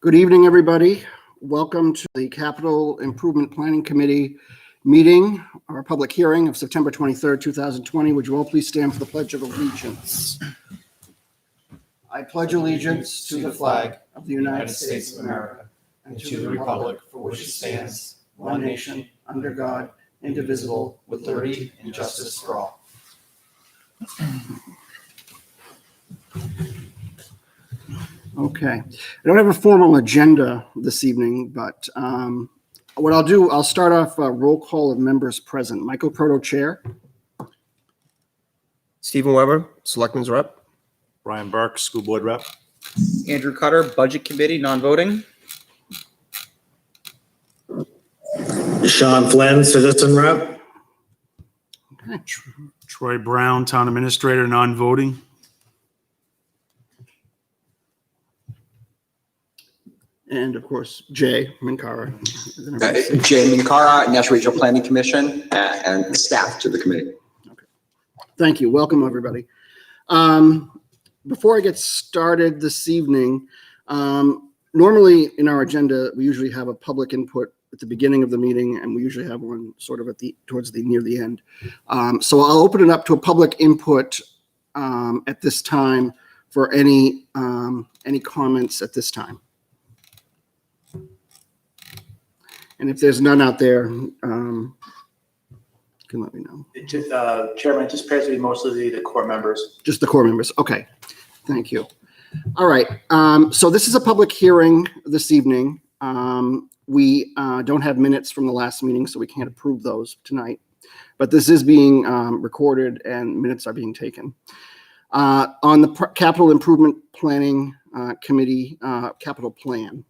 Good evening, everybody. Welcome to the Capital Improvement Planning Committee meeting, our public hearing of September 23rd, 2020. Would you all please stand for the Pledge of Allegiance? I pledge allegiance to the flag of the United States of America and to the republic for which it stands, one nation, under God, indivisible, with liberty and justice for all. Okay, I don't have a formal agenda this evening, but what I'll do, I'll start off a roll call of members present. Michael Proto, Chair. Stephen Weber, Selectman's Rep. Brian Burke, School Board Rep. Andrew Cutter, Budget Committee, non-voting. Sean Flynn, Citizen Rep. Okay. Troy Brown, Town Administrator, non-voting. And of course, Jay Minkara. Jay Minkara, National Regional Planning Commission, and staff to the committee. Okay. Thank you. Welcome, everybody. Before I get started this evening, normally in our agenda, we usually have a public input at the beginning of the meeting, and we usually have one sort of near the end. So I'll open it up to a public input at this time for any comments at this time. And if there's none out there, you can let me know. Chairman, it just appears to be mostly the core members. Just the core members. Okay. Thank you. All right. So this is a public hearing this evening. We don't have minutes from the last meeting, so we can't approve those tonight. But this is being recorded and minutes are being taken. On the Capital Improvement Planning Committee capital plan.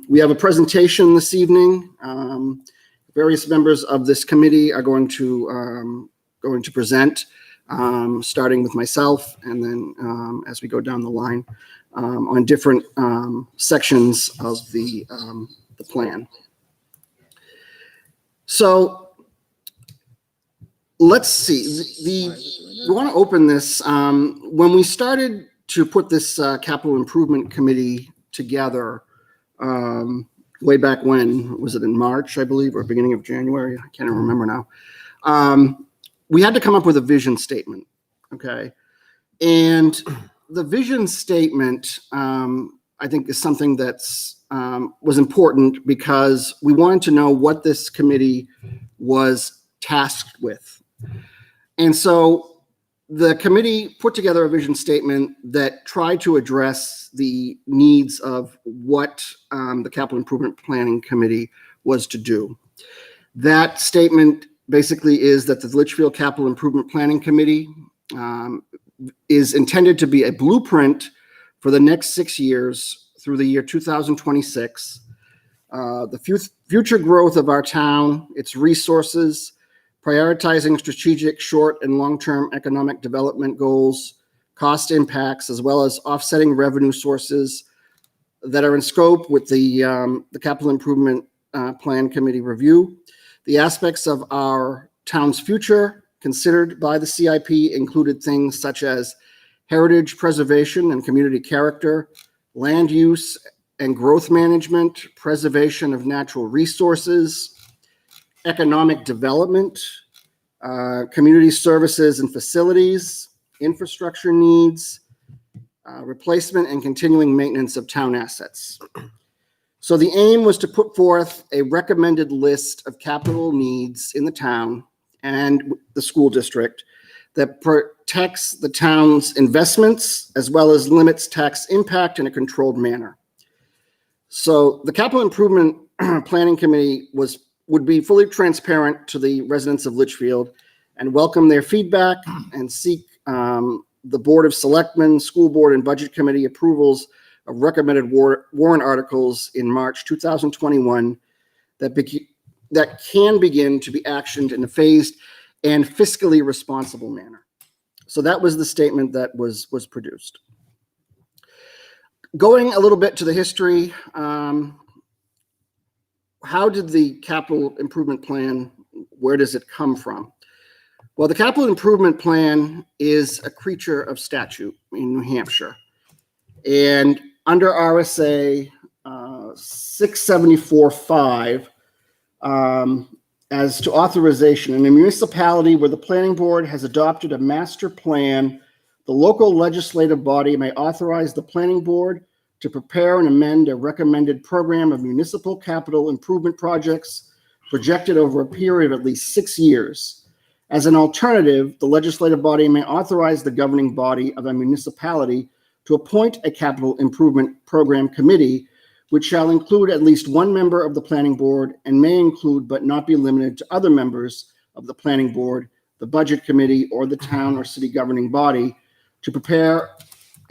We have a presentation this evening. Various members of this committee are going to present, starting with myself, and then as we go down the line on different sections of the plan. So let's see. We want to open this. When we started to put this capital improvement committee together, way back when, was it in March, I believe, or beginning of January? I can't even remember now. We had to come up with a vision statement, okay? And the vision statement, I think, is something that's was important because we wanted to know what this committee was tasked with. And so the committee put together a vision statement that tried to address the needs of what the Capital Improvement Planning Committee was to do. That statement basically is that the Litchfield Capital Improvement Planning Committee is intended to be a blueprint for the next 6 years through the year 2026. The future growth of our town, its resources, prioritizing strategic short and long-term economic development goals, cost impacts, as well as offsetting revenue sources that are in scope with the Capital Improvement Plan Committee review. The aspects of our town's future considered by the CIP included things such as heritage preservation and community character, land use and growth management, preservation of natural resources, economic development, community services and facilities, infrastructure needs, replacement and continuing maintenance of town assets. So the aim was to put forth a recommended list of capital needs in the town and the school district that protects the town's investments as well as limits tax impact in a controlled manner. So the Capital Improvement Planning Committee would be fully transparent to the residents of Litchfield and welcome their feedback and seek the Board of Selectmen, School Board, and Budget Committee approvals of recommended warrant articles in March 2021 that can begin to be actioned in a phased and fiscally responsible manner. So that was the statement that was produced. Going a little bit to the history, how did the capital improvement plan, where does it come from? Well, the capital improvement plan is a creature of statute in New Hampshire. And under RSA 674.5, as to authorization, in a municipality where the planning board has adopted a master plan, the local legislative body may authorize the planning board to prepare and amend a recommended program of municipal capital improvement projects projected over a period of at least 6 years. As an alternative, the legislative body may authorize the governing body of a municipality to appoint a capital improvement program committee, which shall include at least one member of the planning board and may include but not be limited to other members of the planning board, the budget committee, or the town or city governing body, to prepare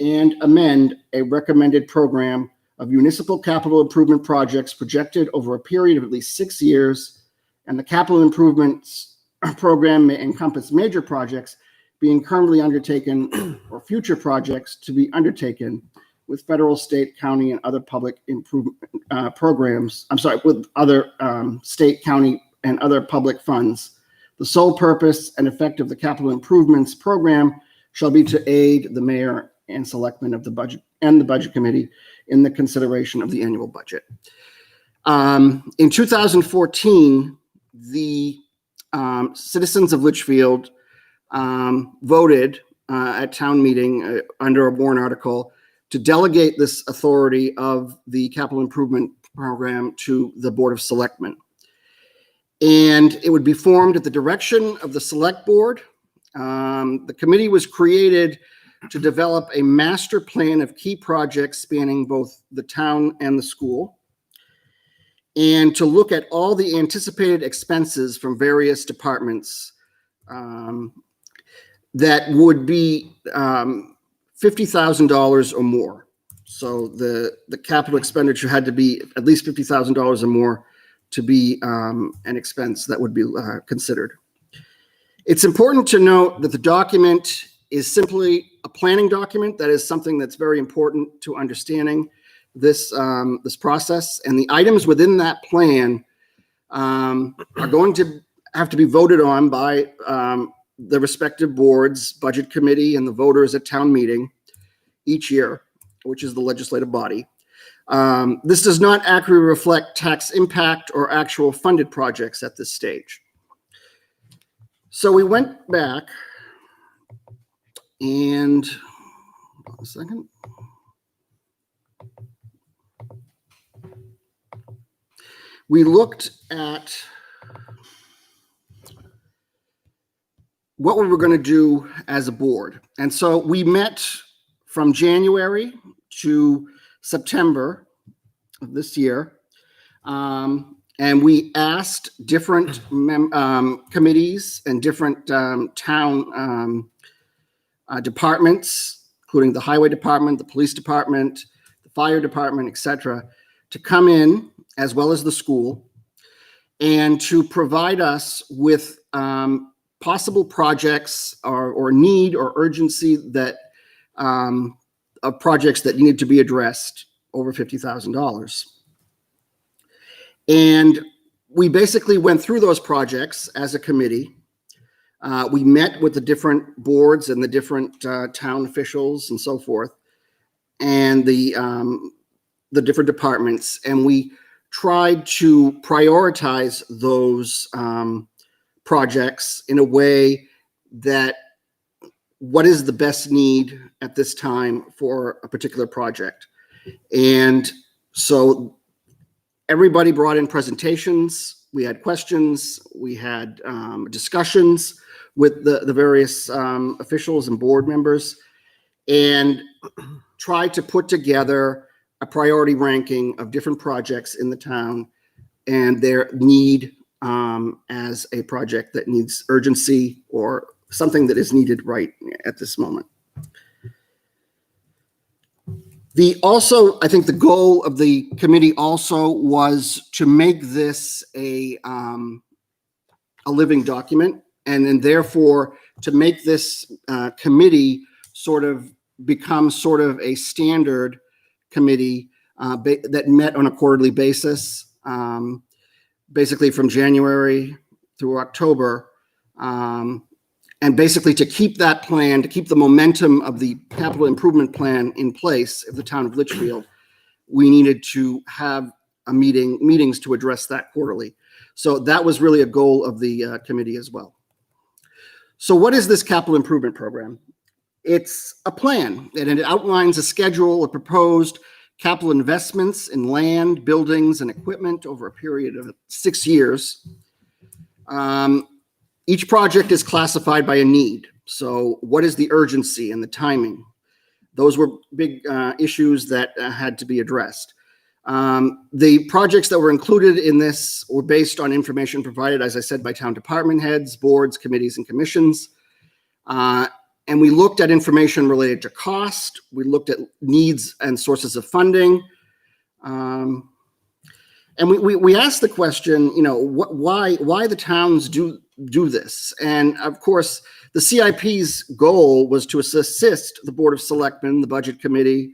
and amend a recommended program of municipal capital improvement projects projected over a period of at least 6 years, and the capital improvements program may encompass major projects being currently undertaken or future projects to be undertaken with federal, state, county, and other public improvement programs. With other state, county, and other public funds. The sole purpose and effect of the capital improvements program shall be to aid the mayor and selectmen of the budget and the budget committee in the consideration of the annual budget. In 2014, the citizens of Litchfield voted at town meeting under a warrant article to delegate this authority of the capital improvement program to the Board of Selectmen. And it would be formed at the direction of the Select Board. The committee was created to develop a master plan of key projects spanning both the town and the school, and to look at all the anticipated expenses from various departments that would be $50,000 or more. So the capital expenditure had to be at least $50,000 or more to be an expense that would be considered. It's important to note that the document is simply a planning document. That is something that's very important to understanding this process. And the items within that plan are going to have to be voted on by the respective boards, budget committee, and the voters at town meeting each year, which is the legislative body. This does not accurately reflect tax impact or actual funded projects at this stage. So we went back and, hold on a second. We looked at what we were going to do as a board. And so we met from January to September of this year. And we asked different committees and different town departments, including the highway department, the police department, the fire department, et cetera, to come in, as well as the school, and to provide us with possible projects or need or urgency that of projects that needed to be addressed over $50,000. And we basically went through those projects as a committee. We met with the different boards and the different town officials and so forth, and the different departments, and we tried to prioritize those projects in a way that what is the best need at this time for a particular project. And so everybody brought in presentations. We had questions. We had discussions with the various officials and board members, and tried to put together a priority ranking of different projects in the town and their need as a project that needs urgency or something that is needed right at this moment. I think the goal of the committee also was to make this a living document, and then therefore to make this committee sort of become sort of a standard committee that met on a quarterly basis, basically from January through October, and basically to keep that plan, to keep the momentum of the capital improvement plan in place of the town of Litchfield, we needed to have meetings to address that quarterly. So that was really a goal of the committee as well. So what is this capital improvement program? It's a plan, and it outlines a schedule of proposed capital investments in land, buildings, and equipment over a period of 6 years. Each project is classified by a need. So what is the urgency and the timing? Those were big issues that had to be addressed. The projects that were included in this were based on information provided, as I said, by town department heads, boards, committees, and commissions. And we looked at information related to cost. We looked at needs and sources of funding. And we asked the question, why the towns do this? And of course, the CIP's goal was to assist the Board of Selectmen, the Budget Committee,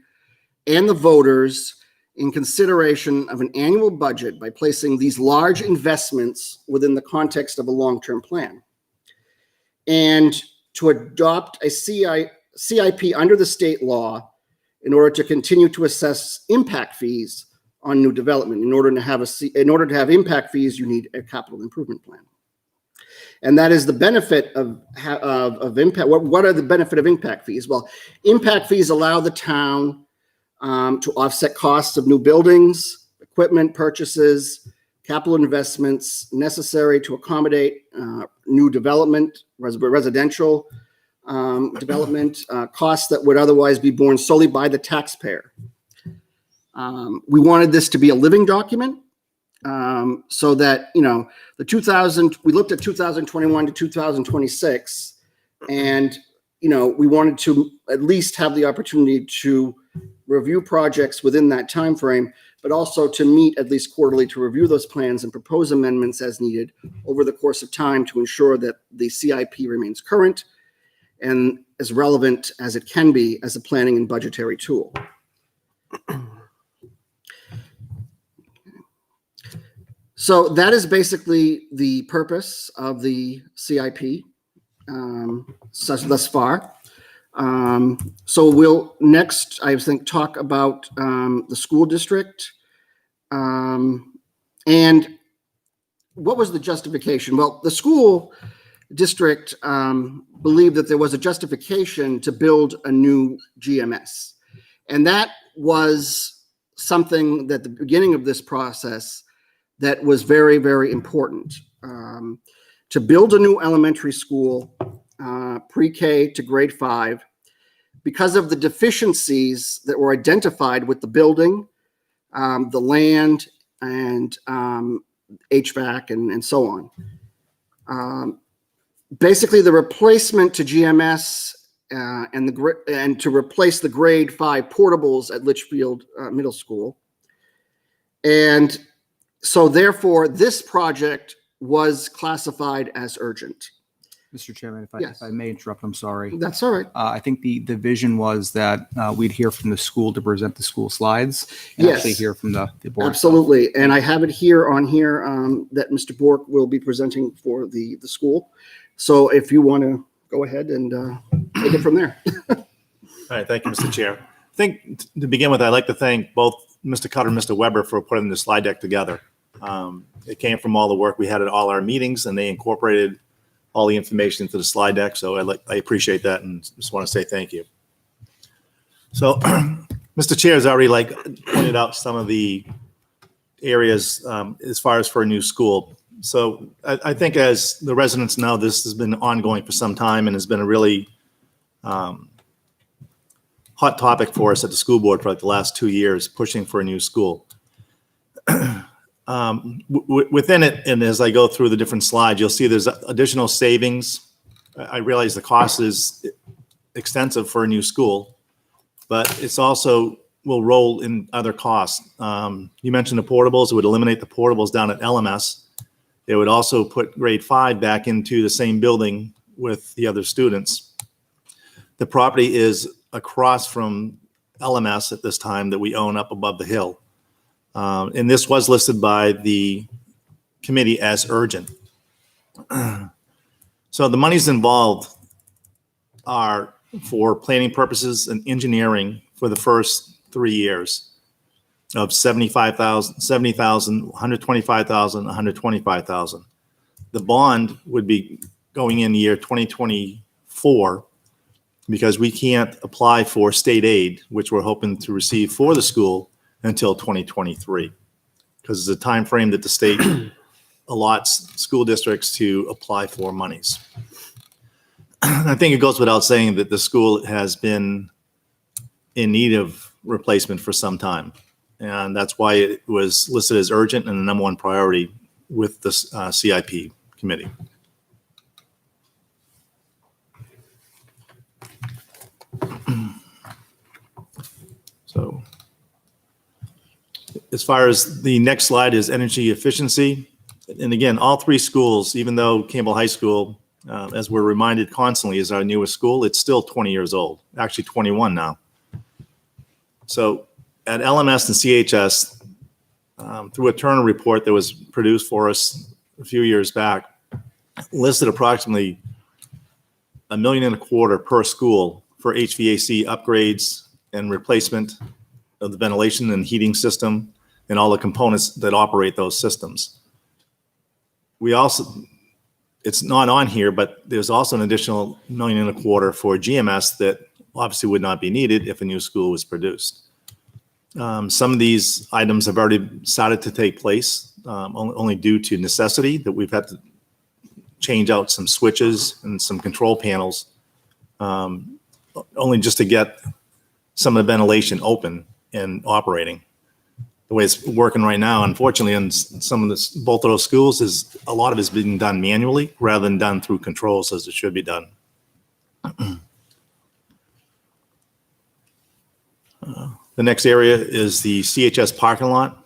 and the voters in consideration of an annual budget by placing these large investments within the context of a long-term plan. And to adopt a CIP under the state law in order to continue to assess impact fees on new development. In order to have impact fees, you need a capital improvement plan. And that is the benefit of impact. What are the benefit of impact fees? Well, impact fees allow the town to offset costs of new buildings, equipment purchases, capital investments necessary to accommodate new development, residential development, costs that would otherwise be borne solely by the taxpayer. We wanted this to be a living document so that, we looked at 2021 to 2026, and, we wanted to at least have the opportunity to review projects within that time frame, but also to meet at least quarterly to review those plans and propose amendments as needed over the course of time to ensure that the CIP remains current and as relevant as it can be as a planning and budgetary tool. So that is basically the purpose of the CIP thus far. So we'll next, I think, talk about the school district. And what was the justification? Well, the school district believed that there was a justification to build a new GMS. And that was something that the beginning of this process that was very, very important. To build a new elementary school, pre-K to grade 5, because of the deficiencies that were identified with the building, the land, and HVAC, and so on. Basically, the replacement to GMS and to replace the grade 5 portables at Litchfield Middle School. And so therefore, this project was classified as urgent. Mr. Chairman, Yes. if I may interrupt, I'm sorry. That's all right. I think the vision was that we'd hear from the school to present the school slides and Yes. actually hear from the board. Absolutely. And I have it here that Mr. Bork will be presenting for the school. So if you want to go ahead and take it from there. All right, thank you, Mr. Chair. I think to begin with, I'd like to thank both Mr. Cutter and Mr. Weber for putting the slide deck together. It came from all the work we had at all our meetings, and they incorporated all the information into the slide deck. So I appreciate that, and just want to say thank you. So Mr. Chair has already pointed out some of the areas as far as for a new school. So I think, as the residents know, this has been ongoing for some time and has been a really hot topic for us at the school board for the last 2 years, pushing for a new school. Within it, and as I go through the different slides, you'll see there's additional savings. I realize the cost is extensive for a new school, but it's also will roll in other costs. You mentioned the portables. It would eliminate the portables down at LMS. It would also put grade 5 back into the same building with the other students. The property is across from LMS at this time that we own up above the hill. And this was listed by the committee as urgent. So the monies involved are for planning purposes and engineering for the first 3 years. of 75,000, 70,000, 125,000, 125,000. The bond would be going in year 2024 because we can't apply for state aid, which we're hoping to receive for the school until 2023, because it's a time frame that the state allots school districts to apply for monies. I think it goes without saying that the school has been in need of replacement for some time. And that's why it was listed as urgent and the number one priority with the CIP committee. So as far as the next slide is energy efficiency. And again, all three schools, even though Campbell High School, as we're reminded constantly, is our newest school, it's still 20 years old, actually 21 now. So at LMS and CHS, through a Turner report that was produced for us a few years back, listed approximately $1.25 million per school for HVAC upgrades and replacement of the ventilation and heating system and all the components that operate those systems. We also, it's not on here, but there's also an additional $1.25 million for GMS that obviously would not be needed if a new school was produced. Some of these items have already started to take place, only due to necessity, that we've had to change out some switches and some control panels, only just to get some of the ventilation open and operating. The way it's working right now, unfortunately, in some of this, both of those schools, is a lot of it's being done manually rather than done through controls as it should be done. The next area is the CHS parking lot.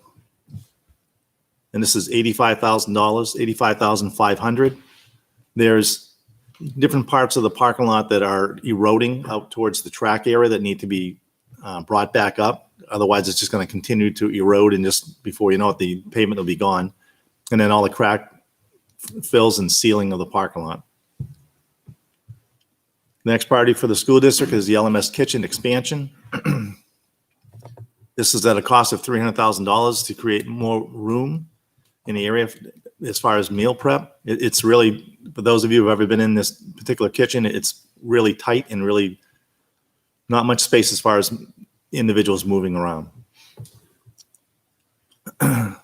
And this is $85,000, $85,500. There's different parts of the parking lot that are eroding out towards the track area that need to be brought back up. Otherwise, it's just going to continue to erode, and just before you know it, the pavement will be gone. And then all the crack fills and sealing of the parking lot. The next priority for the school district is the LMS kitchen expansion. This is at a cost of $300,000 to create more room in the area as far as meal prep. It's really, for those of you who have ever been in this particular kitchen, it's really tight and really not much space as far as individuals moving around. The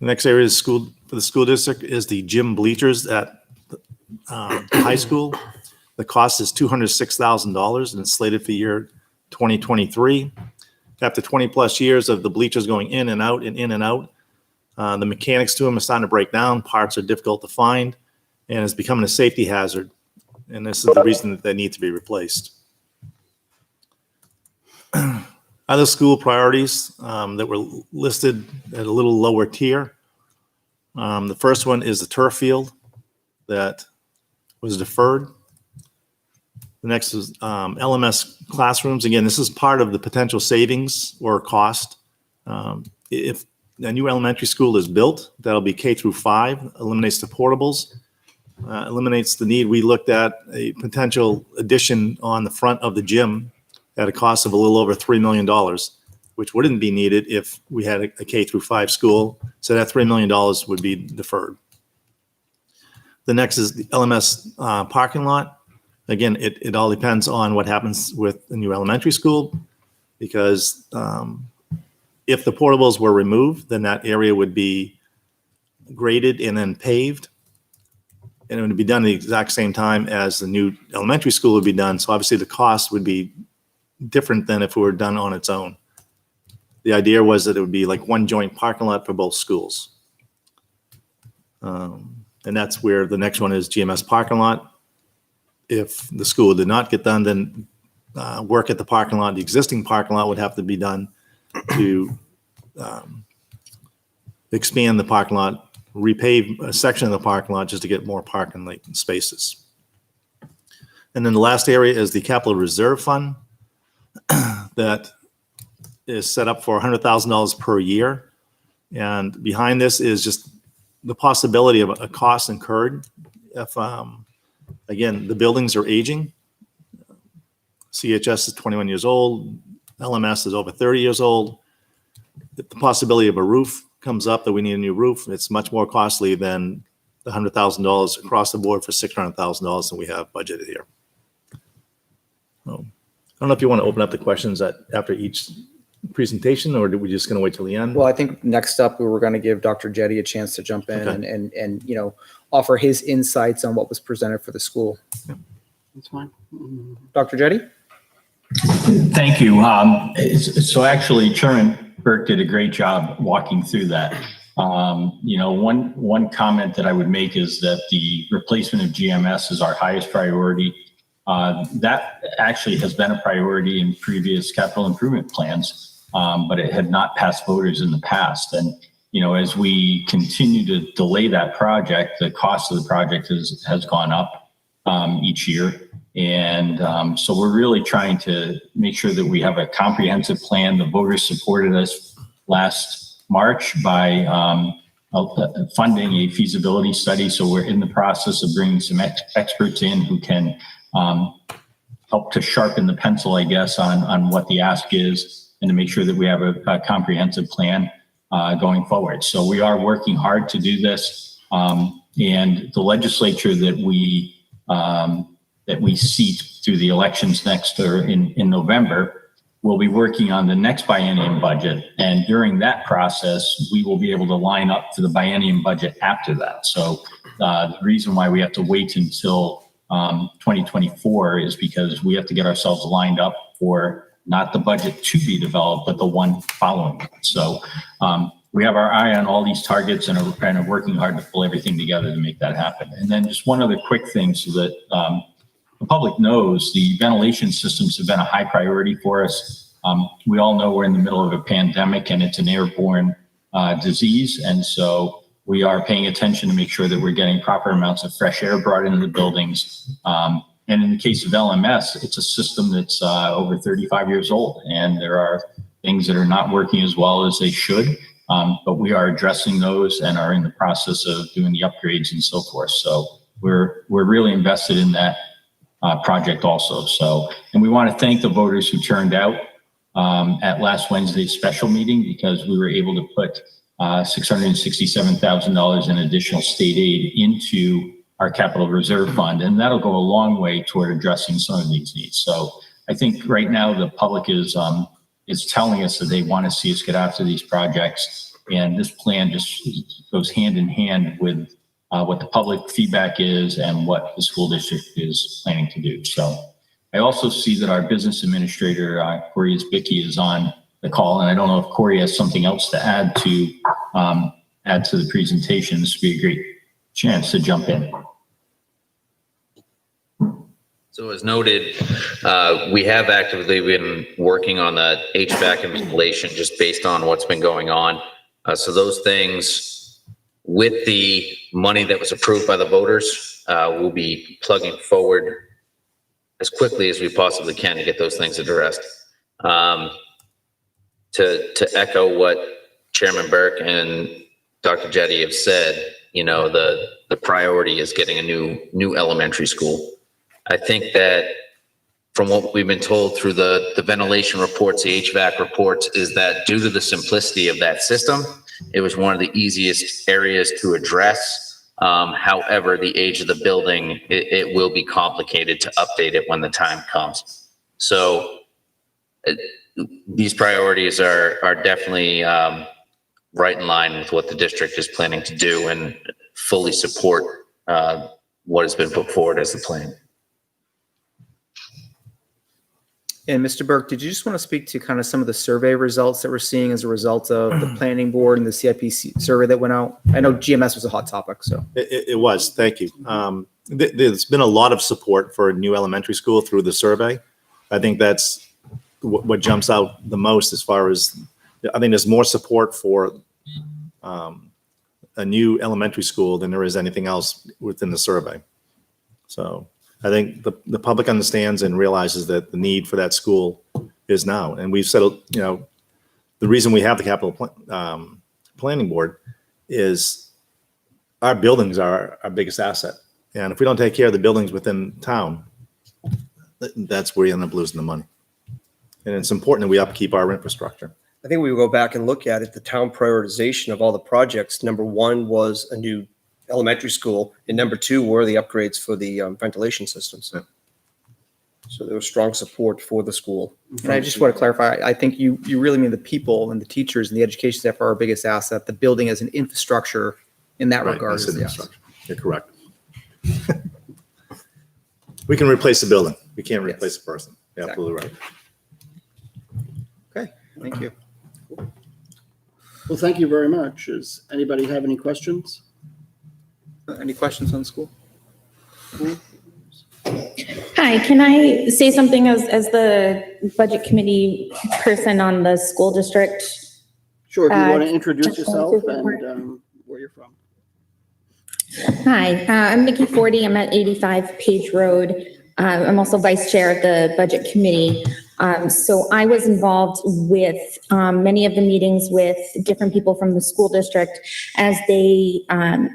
next area is for the school district is the gym bleachers at high school. The cost is $206,000 and it's slated for year 2023. After 20 plus years of the bleachers going in and out and in and out, the mechanics to them are starting to break down. Parts are difficult to find, and it's becoming a safety hazard. And this is the reason that they need to be replaced. Other school priorities that were listed at a little lower tier. The first one is the turf field that was deferred. The next is LMS classrooms. Again, this is part of the potential savings or cost. If a new elementary school is built, that'll be K through 5, eliminates the portables, eliminates the need. We looked at a potential addition on the front of the gym at a cost of a little over $3 million, which wouldn't be needed if we had a K through 5 school. So that $3 million would be deferred. The next is the LMS parking lot. Again, it all depends on what happens with the new elementary school, because if the portables were removed, then that area would be graded and then paved. And it would be done at the exact same time as the new elementary school would be done. So obviously the cost would be different than if it were done on its own. The idea was that it would be like one joint parking lot for both schools. And that's where the next one is GMS parking lot. If the school did not get done, then work at the parking lot, the existing parking lot would have to be done to expand the parking lot, repave a section of the parking lot just to get more parking spaces. And then the last area is the capital reserve fund that is set up for $100,000 per year. And behind this is just the possibility of a cost incurred if, again, the buildings are aging. CHS is 21 years old. LMS is over 30 years old. the possibility of a roof comes up, that we need a new roof, it's much more costly than the $100,000 across the board for $600,000 that we have budgeted here. So, I don't know if you want to open up the questions after each presentation, or are we just going to wait till the end? Well, I think next up, we were going to give Dr. Jetty a chance to jump in Okay. and, you know, offer his insights on what was presented for the school. That's fine. Dr. Jetty? Thank you. So actually, Chairman Burke did a great job walking through that. You know, one comment that I would make is that the replacement of GMS is our highest priority. That actually has been a priority in previous capital improvement plans, but it had not passed voters in the past. And, you know, as we continue to delay that project, the cost of the project has gone up each year. And so we're really trying to make sure that we have a comprehensive plan. The voters supported us last March by funding a feasibility study. So we're in the process of bringing some experts in who can help to sharpen the pencil, I guess, on what the ask is, and to make sure that we have a comprehensive plan going forward. So we are working hard to do this. And the legislature that we seat through the elections in November will be working on the next biennium budget. And during that process, we will be able to line up to the biennium budget after that. So the reason why we have to wait until 2024 is because we have to get ourselves lined up for not the budget to be developed, but the one following it. So we have our eye on all these targets and are working hard to pull everything together to make that happen. And then just one other quick thing so that the public knows, the ventilation systems have been a high priority for us. We all know we're in the middle of a pandemic and it's an airborne disease. And so we are paying attention to make sure that we're getting proper amounts of fresh air brought into the buildings. And in the case of LMS, it's a system that's over 35 years old, and there are things that are not working as well as they should. But we are addressing those and are in the process of doing the upgrades and so forth. So we're really invested in that project also. So, and we want to thank the voters who turned out at last Wednesday's special meeting, because we were able to put $667,000 in additional state aid into our capital reserve fund, and that'll go a long way toward addressing some of these needs. So I think right now the public is telling us that they want to see us get after these projects, and this plan just goes hand in hand with what the public feedback is and what the school district is planning to do. So I also see that our business administrator, Corey Isbicki, is on the call, and I don't know if Corey has something else to add to the presentation. This would be a great chance to jump in. So as noted, we have actively been working on the HVAC installation just based on what's been going on. So those things, with the money that was approved by the voters, we'll be plugging forward as quickly as we possibly can to get those things addressed. To echo what Chairman Burke and Dr. Jetty have said, you know, the priority is getting a new elementary school. I think that from what we've been told through the ventilation reports, the HVAC reports, is that due to the simplicity of that system, it was one of the easiest areas to address. However, the age of the building, it will be complicated to update it when the time comes. So these priorities are definitely right in line with what the district is planning to do, and fully support what has been put forward as the plan. And Mr. Burke, did you just want to speak to kind of some of the survey results that we're seeing as a result of the planning board and the CIP survey that went out? I know GMS was a hot topic, so. It was, thank you. There's been a lot of support for a new elementary school through the survey. I think that's what jumps out the most, as far as, I think there's more support for a new elementary school than there is anything else within the survey. So I think the public understands and realizes that the need for that school is now. And we've said, you know, the reason we have the capital planning board is our buildings are our biggest asset. And if we don't take care of the buildings within town, that's where you end up losing the money. And it's important that we upkeep our infrastructure. I think we will go back and look at it, the town prioritization of all the projects. Number one was a new elementary school, and number two were the upgrades for the ventilation systems. So there was strong support for the school. And I just want to clarify, I think you really mean the people and the teachers and the education staff are our biggest asset. The building as an infrastructure in that Right, regard that's is an yes. infrastructure. You're correct. We can replace the building. We can't replace the person. You're absolutely right. Okay, thank you. Well, thank you very much. Does anybody have any questions? Any questions on the school? Hi, can I say something as the budget committee person on the school district? Sure, if you want to Uh, introduce yourself Super and where you're from. Hi, I'm Nikki Forty. I'm at 85 Page Road. I'm also vice chair of the budget committee. So I was involved with many of the meetings with different people from the school district as they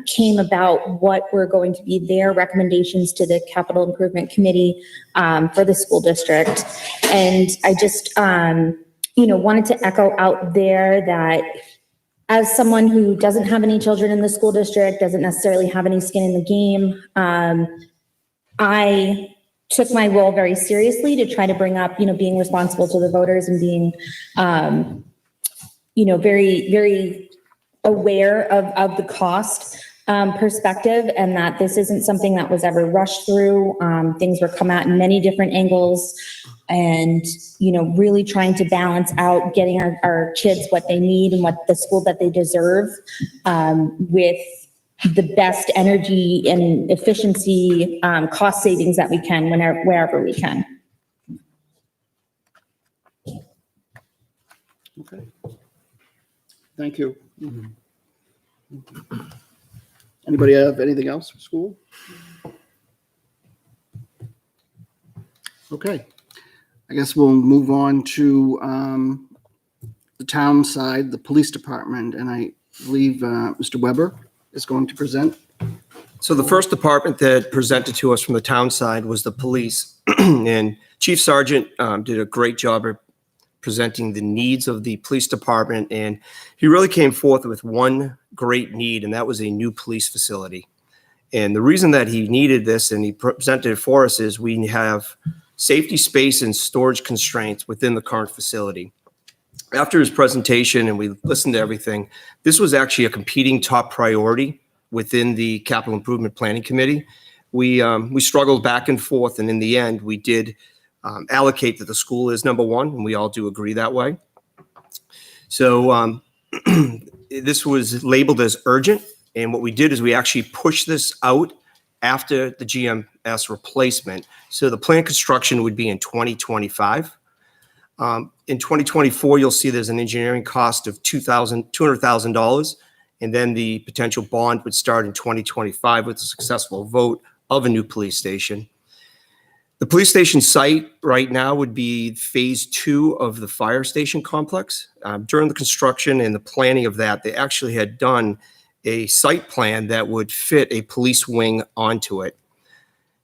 came about what were going to be their recommendations to the capital improvement committee for the school district. And I just, wanted to echo out there that as someone who doesn't have any children in the school district, doesn't necessarily have any skin in the game, I took my role very seriously to try to bring up, being responsible to the voters and being, very, very aware of the cost perspective, and that this isn't something that was ever rushed through. Things were come at in many different angles, and, really trying to balance out getting our kids what they need and what the school that they deserve with the best energy and efficiency, cost savings that we can wherever we can. Okay. Thank you. Anybody have anything else for school? Okay. I guess we'll move on to the town side, the police department, and I believe Mr. Weber is going to present. So the first department that presented to us from the town side was the police. And Chief Sergeant did a great job of presenting the needs of the police department. And he really came forth with one great need, and that was a new police facility. And the reason that he needed this and he presented it for us is we have safety space and storage constraints within the current facility. After his presentation and we listened to everything, this was actually a competing top priority within the Capital Improvement Planning Committee. We struggled back and forth, and in the end, we did allocate that the school is number one, and we all do agree that way. So this was labeled as urgent, and what we did is we actually pushed this out after the GMS replacement. So the plant construction would be in 2025. In 2024, you'll see there's an engineering cost of $200,000, and then the potential bond would start in 2025 with a successful vote of a new police station. The police station site right now would be phase 2 of the fire station complex. During the construction and the planning of that, they actually had done a site plan that would fit a police wing onto it.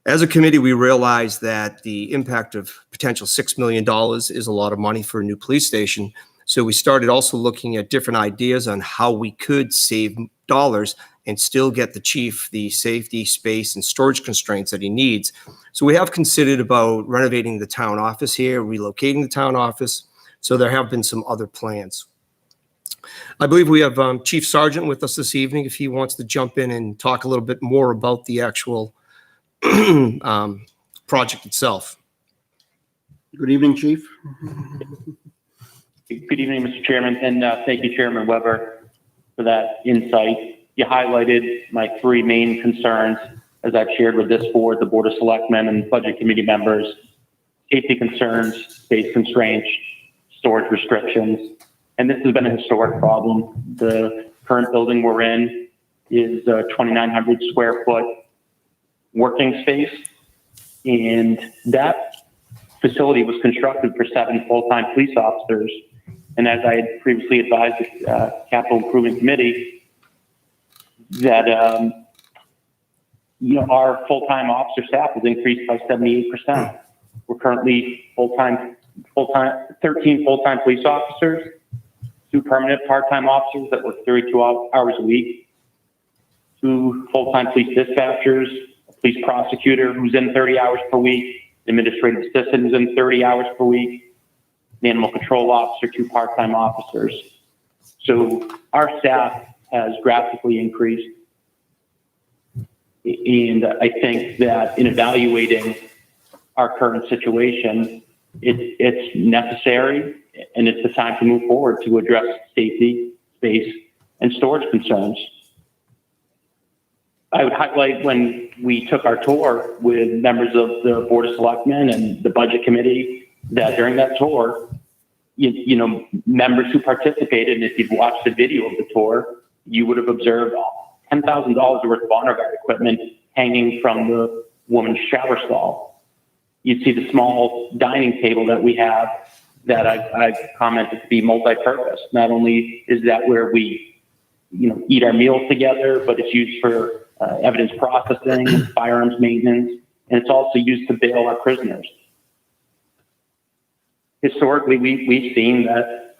As a committee, we realized that the impact of potential $6 million is a lot of money for a new police station. So we started also looking at different ideas on how we could save dollars and still get the chief the safety, space, and storage constraints that he needs. So we have considered about renovating the town office here, relocating the town office. So there have been some other plans. I believe we have Chief Sergeant with us this evening if he wants to jump in and talk a little bit more about the actual project itself. Good evening, Chief. Good evening, Mr. Chairman, and thank you, Chairman Weber, for that insight. You highlighted my 3 main concerns as I've shared with this board, the Board of Selectmen and Budget Committee members: safety concerns, space constraints, storage restrictions. And this has been a historic problem. The current building we're in is 2,900 square foot working space, and that facility was constructed for 7 full-time police officers. And as I had previously advised the Capital Improvement Committee, that our full-time officer staff has increased by 78%. We're currently 13 full-time police officers 2 permanent part-time officers that work 32 hours a week, 2 full-time police dispatchers, a police prosecutor who's in 30 hours per week, administrative assistant who's in 30 hours per week, an animal control officer, 2 part-time officers. So our staff has drastically increased. And I think that in evaluating our current situation, it's necessary and it's the time to move forward to address safety, space, and storage concerns. I would highlight when we took our tour with members of the Board of Selectmen and the Budget Committee, that during that tour, you know, members who participated, and if you've watched the video of the tour, you would have observed $10,000 worth of honor guard equipment hanging from the woman's shower stall. You'd see the small dining table that we have that I've commented to be multi-purpose. Not only is that where we, you know, eat our meals together, but it's used for evidence processing, firearms maintenance, and it's also used to bail our prisoners. Historically, we've seen that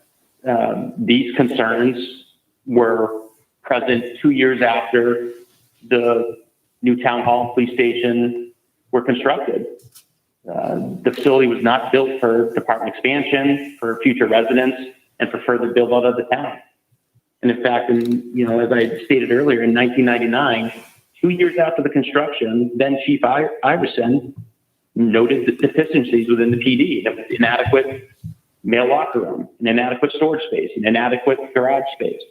these concerns were present 2 years after the new town hall and police station were constructed. The facility was not built for department expansion, for future residents, and for further build out of the town. And in fact, you know, as I stated earlier, in 1999, 2 years after the construction, then Chief Iverson noted the deficiencies within the PD, that was inadequate male locker room, an inadequate storage space, an inadequate garage space.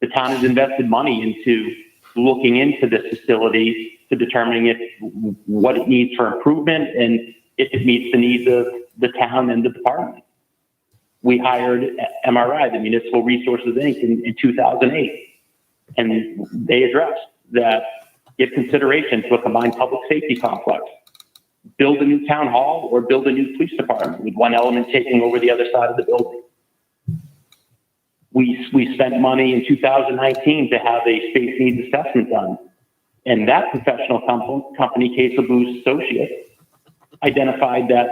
The town has invested money into looking into this facility to determining what it needs for improvement and if it meets the needs of the town and the department. We hired MRI, the Municipal Resources Inc. in 2008, and they addressed that give consideration to a combined public safety complex, build a new town hall or build a new police department with one element taking over the other side of the building. We spent money in 2019 to have a space needs assessment done. And that professional company, Case Boost Associates, identified that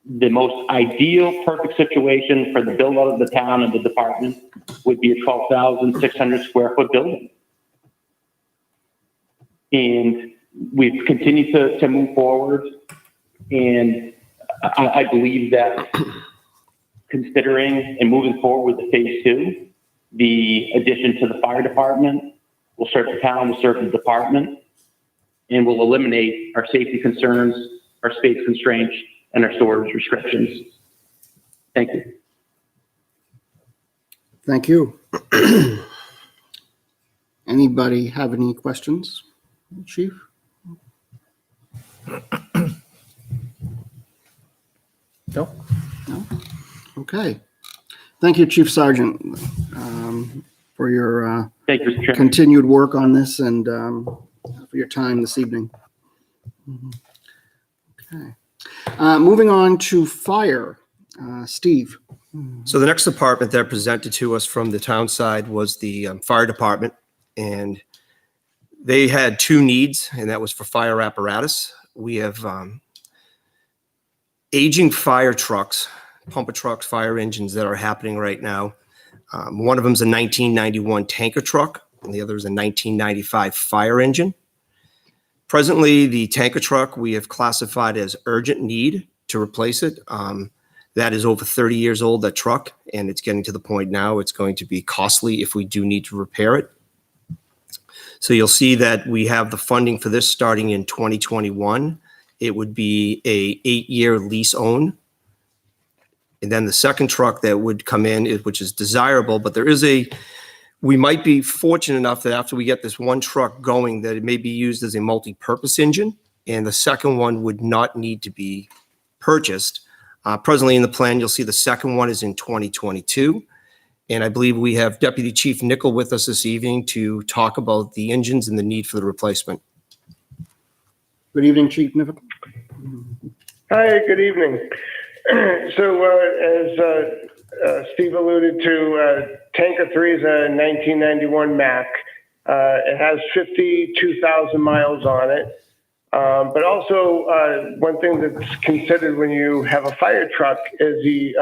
the most ideal, perfect situation for the build out of the town and the department would be a 12,600 square foot building. And we've continued to move forward. And I believe that considering and moving forward with the phase 2, the addition to the fire department will serve the town, will serve the department, and will eliminate our safety concerns, our space constraints, and our storage restrictions. Thank you. Thank you. Anybody have any questions, Chief? No? No? Okay. Thank you, Chief Sergeant, for your Thank you, Mr. Chairman. continued work on this and for your time this evening. Okay. Moving on to fire. Steve. So the next department that presented to us from the town side was the fire department, and they had 2 needs, and that was for fire apparatus. We have aging fire trucks, pumper trucks, fire engines that are happening right now. One of them is a 1991 tanker truck, and the other is a 1995 fire engine. Presently, the tanker truck we have classified as urgent need to replace it. That is over 30 years old, that truck, and it's getting to the point now it's going to be costly if we do need to repair it. So you'll see that we have the funding for this starting in 2021. It would be a 8-year lease own. And then the second truck that would come in, which is desirable, but we might be fortunate enough that after we get this one truck going, that it may be used as a multi-purpose engine, and the second one would not need to be purchased. Presently in the plan, you'll see the second one is in 2022. And I believe we have Deputy Chief Nickel with us this evening to talk about the engines and the need for the replacement. Good evening, Chief Nickel. Hi, good evening. So as Steve alluded to, Tanker 3 is a 1991 Mack. It has 52,000 miles on it. But also, one thing that's considered when you have a fire truck is the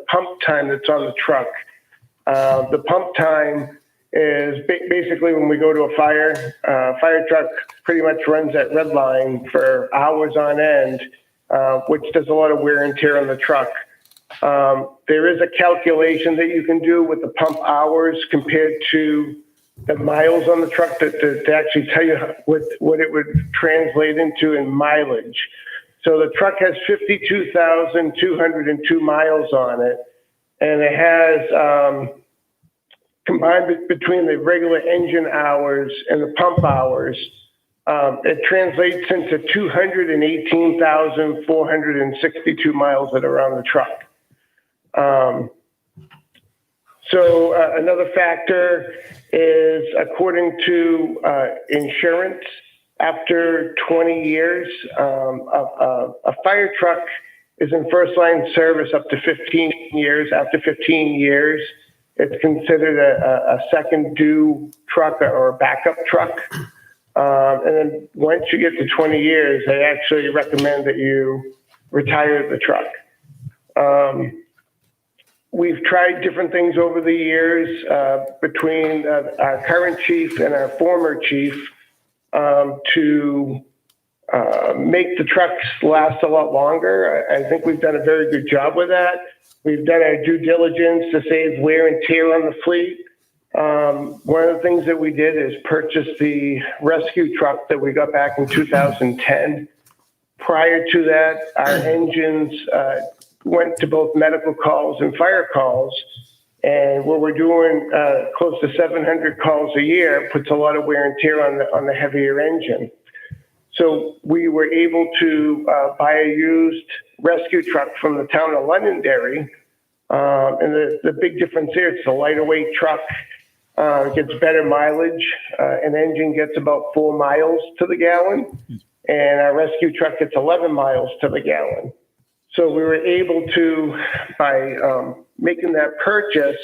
pump time that's on the truck. The pump time is basically when we go to a fire truck pretty much runs that red line for hours on end, which does a lot of wear and tear on the truck. There is a calculation that you can do with the pump hours compared to the miles on the truck to actually tell you what it would translate into in mileage. So the truck has 52,202 miles on it, and it has combined between the regular engine hours and the pump hours, it translates into 218,462 miles that are on the truck. So another factor is, according to insurance, after 20 years, a fire truck is in first line service up to 15 years. After 15 years, it's considered a second due truck or a backup truck. And then once you get to 20 years, they actually recommend that you retire the truck. We've tried different things over the years between our current chief and our former chief to make the trucks last a lot longer. I think we've done a very good job with that. We've done our due diligence to save wear and tear on the fleet. One of the things that we did is purchase the rescue truck that we got back in 2010. Prior to that, our engines went to both medical calls and fire calls. And where we're doing close to 700 calls a year puts a lot of wear and tear on the heavier engine. So we were able to buy a used rescue truck from the town of Londonderry. And the big difference here, it's a lighter weight truck, gets better mileage. An engine gets about 4 miles to the gallon, and our rescue truck gets 11 miles to the gallon. So we were able to, by making that purchase,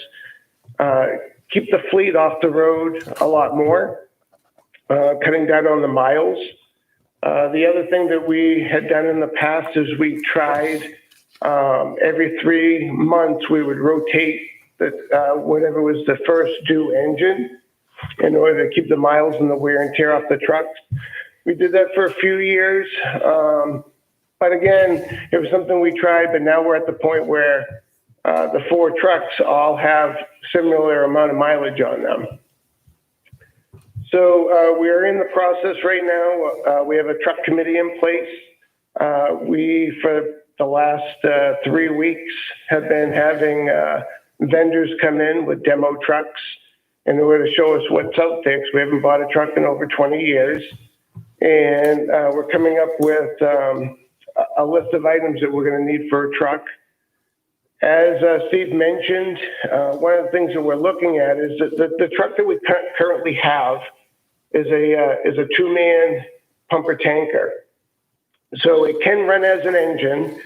keep the fleet off the road a lot more, cutting down on the miles. The other thing that we had done in the past is we tried every 3 months we would rotate whatever was the first due engine in order to keep the miles and the wear and tear off the trucks. We did that for a few years. But again, it was something we tried, but now we're at the point where the 4 trucks all have similar amount of mileage on them. So we are in the process right now. We have a truck committee in place. We, for the last 3 weeks, have been having vendors come in with demo trucks in order to show us what's out there, because we haven't bought a truck in over 20 years. And we're coming up with a list of items that we're going to need for a truck. As Steve mentioned, one of the things that we're looking at is that the truck that we currently have is a 2-man pumper tanker. So it can run as an engine,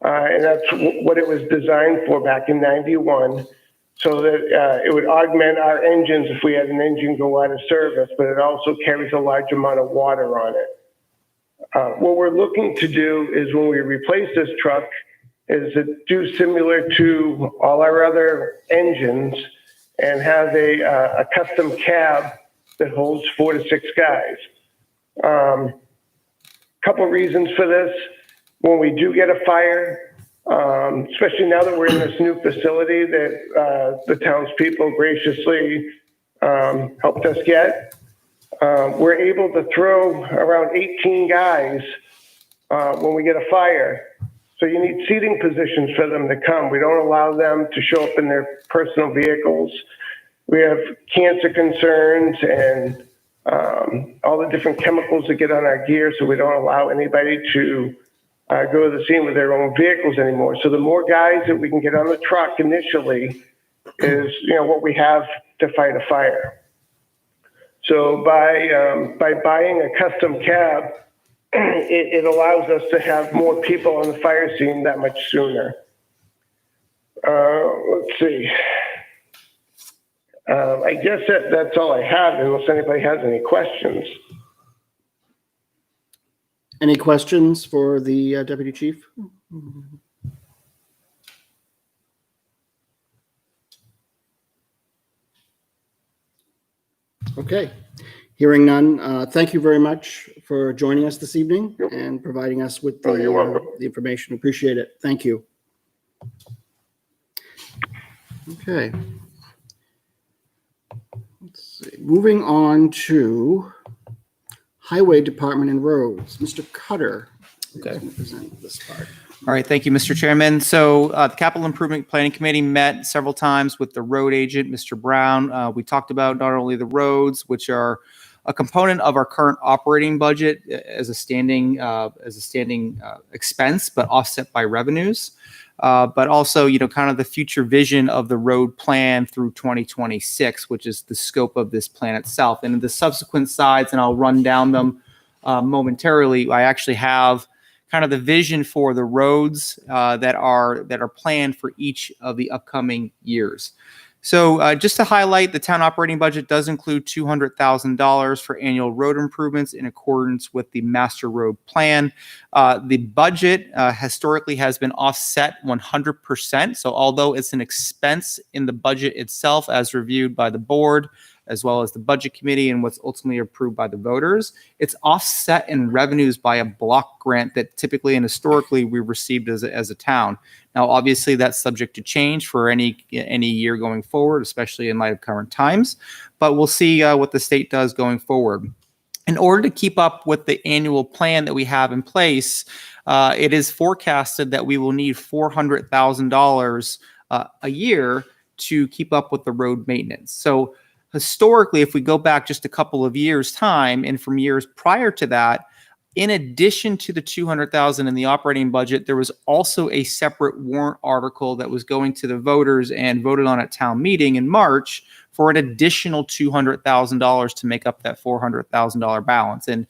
and that's what it was designed for back in '91, so that it would augment our engines if we had an engine go out of service, but it also carries a large amount of water on it. What we're looking to do is, when we replace this truck, is to do similar to all our other engines and have a custom cab that holds 4 to 6 guys. Couple reasons for this. When we do get a fire, especially now that we're in this new facility that the townspeople graciously helped us get, we're able to throw around 18 guys when we get a fire. So you need seating positions for them to come. We don't allow them to show up in their personal vehicles. We have cancer concerns and all the different chemicals that get on our gear, so we don't allow anybody to go to the scene with their own vehicles anymore. So the more guys that we can get on the truck initially is, what we have to fight a fire. So by buying a custom cab, it allows us to have more people on the fire scene that much sooner. Let's see. I guess that's all I have, unless anybody has any questions. Any questions for the Deputy Chief? Okay, hearing none. Thank you very much for joining us this evening and providing us with the information. Appreciate it. Thank you. Okay. Let's see. Moving on to Highway Department and Roads. Mr. Cutter is Okay. going to present this part. All right, thank you, Mr. Chairman. So the Capital Improvement Planning Committee met several times with the road agent, Mr. Brown. We talked about not only the roads, which are a component of our current operating budget as a standing expense, but offset by revenues. But also, kind of the future vision of the road plan through 2026, which is the scope of this plan itself. And the subsequent sides, and I'll run down them momentarily, I actually have kind of the vision for the roads that are planned for each of the upcoming years. So just to highlight, the town operating budget does include $200,000 for annual road improvements in accordance with the master road plan. The budget historically has been offset 100%. So although it's an expense in the budget itself as reviewed by the board, as well as the budget committee and what's ultimately approved by the voters, it's offset in revenues by a block grant that typically and historically we received as a town. Now, obviously, that's subject to change for any year going forward, especially in light of current times. But we'll see what the state does going forward. In order to keep up with the annual plan that we have in place, it is forecasted that we will need $400,000 a year to keep up with the road maintenance. So historically, if we go back just a couple of years' time, and from years prior to that, in addition to the $200,000 in the operating budget, there was also a separate warrant article that was going to the voters and voted on at town meeting in March for an additional $200,000 to make up that $400,000 balance. And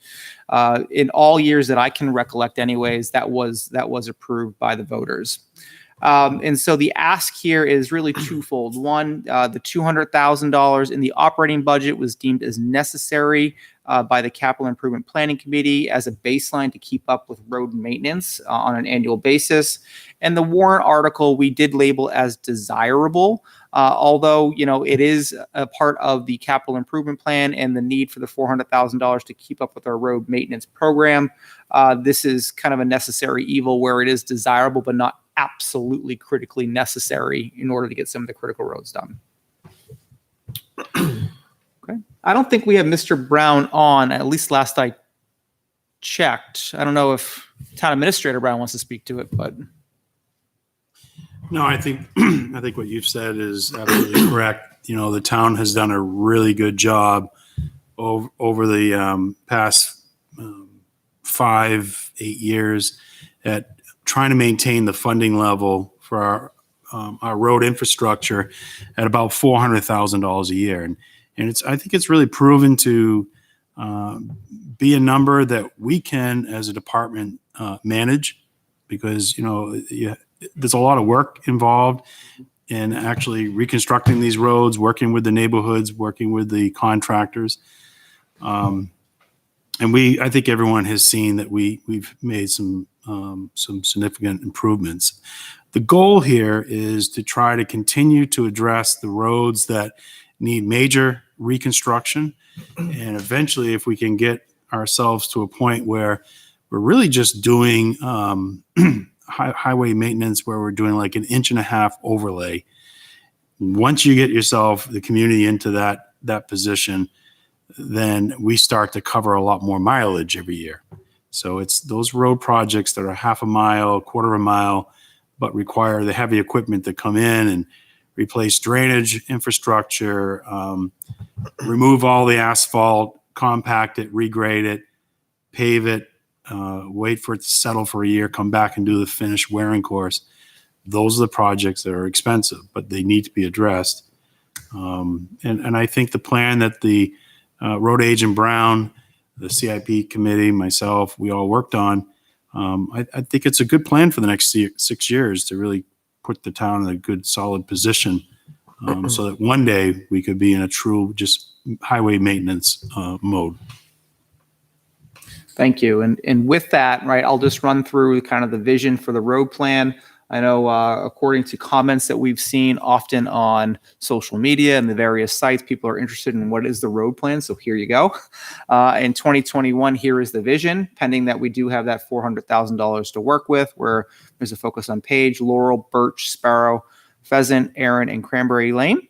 in all years that I can recollect, anyways, that was approved by the voters. And so the ask here is really twofold. One, the $200,000 in the operating budget was deemed as necessary by the Capital Improvement Planning Committee as a baseline to keep up with road maintenance on an annual basis. And the warrant article we did label as desirable, although it is a part of the Capital Improvement Plan and the need for the $400,000 to keep up with our road maintenance program. This is kind of a necessary evil where it is desirable but not absolutely critically necessary in order to get some of the critical roads done. Okay. I don't think we have Mr. Brown on, at least last I checked. I don't know if Town Administrator Brown wants to speak to it, but. No, I think what you've said is absolutely correct. The town has done a really good job over the past 5-8 years at trying to maintain the funding level for our road infrastructure at about $400,000 a year, and I think it's really proven to be a number that we can, as a department, manage, because there's a lot of work involved in actually reconstructing these roads, working with the neighborhoods, working with the contractors. And I think everyone has seen that we've made some significant improvements. The goal here is to try to continue to address the roads that need major reconstruction. And eventually, if we can get ourselves to a point where we're really just doing highway maintenance, where we're doing like 1.5 inch overlay. Once you get the community into that position, then we start to cover a lot more mileage every year. So it's those road projects that are 1/2 mile, 1/4 mile, but require the heavy equipment to come in and replace drainage infrastructure, remove all the asphalt, compact it, regrade it, pave it, wait for it to settle for a year, come back and do the finished wearing course. Those are the projects that are expensive, but they need to be addressed. And I think the plan that the road agent Brown, the CIP committee, myself, we all worked on, I think it's a good plan for the next 6 years to really put the town in a good, solid position, so that one day we could be in a true just highway maintenance mode. Thank you. And with that, right, I'll just run through kind of the vision for the road plan. I know according to comments that we've seen often on social media and the various sites, people are interested in what is the road plan. So here you go. In 2021, here is the vision, pending that we do have that $400,000 to work with, where there's a focus on Page, Laurel, Birch, Sparrow, Pheasant, Aaron, and Cranberry Lane.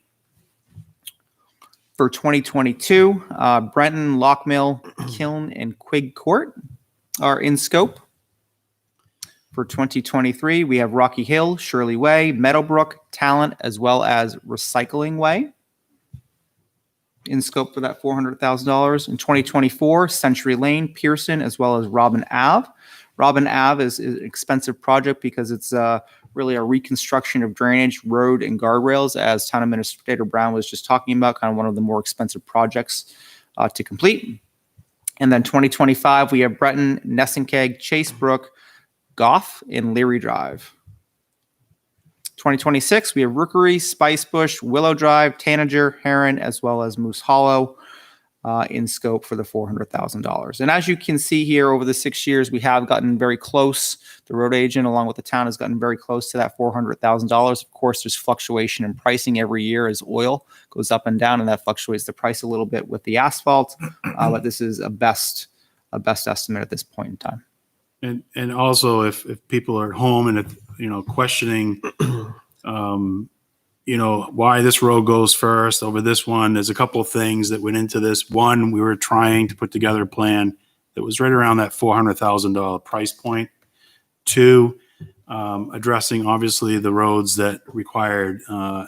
For 2022, Brenton, Lockmill, Kiln, and Quig Court are in scope. For 2023, we have Rocky Hill, Shirley Way, Meadowbrook, Talent, as well as Recycling Way in scope for that $400,000. In 2024, Century Lane, Pearson, as well as Robin Ave. Robin Ave is an expensive project because it's really a reconstruction of drainage, road, and guardrails, as Town Administrator Brown was just talking about, kind of one of the more expensive projects to complete. And then 2025, we have Breton, Nessinkeg, Chasebrook, Goff, and Leary Drive. 2026, we have Rookery, Spicebush, Willow Drive, Tanager, Heron, as well as Moose Hollow in scope for the $400,000. And as you can see here, over the 6 years, we have gotten very close. The road agent, along with the town, has gotten very close to that $400,000. Of course, there's fluctuation in pricing every year as oil goes up and down, and that fluctuates the price a little bit with the asphalt. But this is a best estimate at this point in time. And also, if people are at home and if questioning, why this road goes first over this one, there's a couple of things that went into this. One, we were trying to put together a plan that was right around that $400,000 price point. Two, addressing obviously the roads that required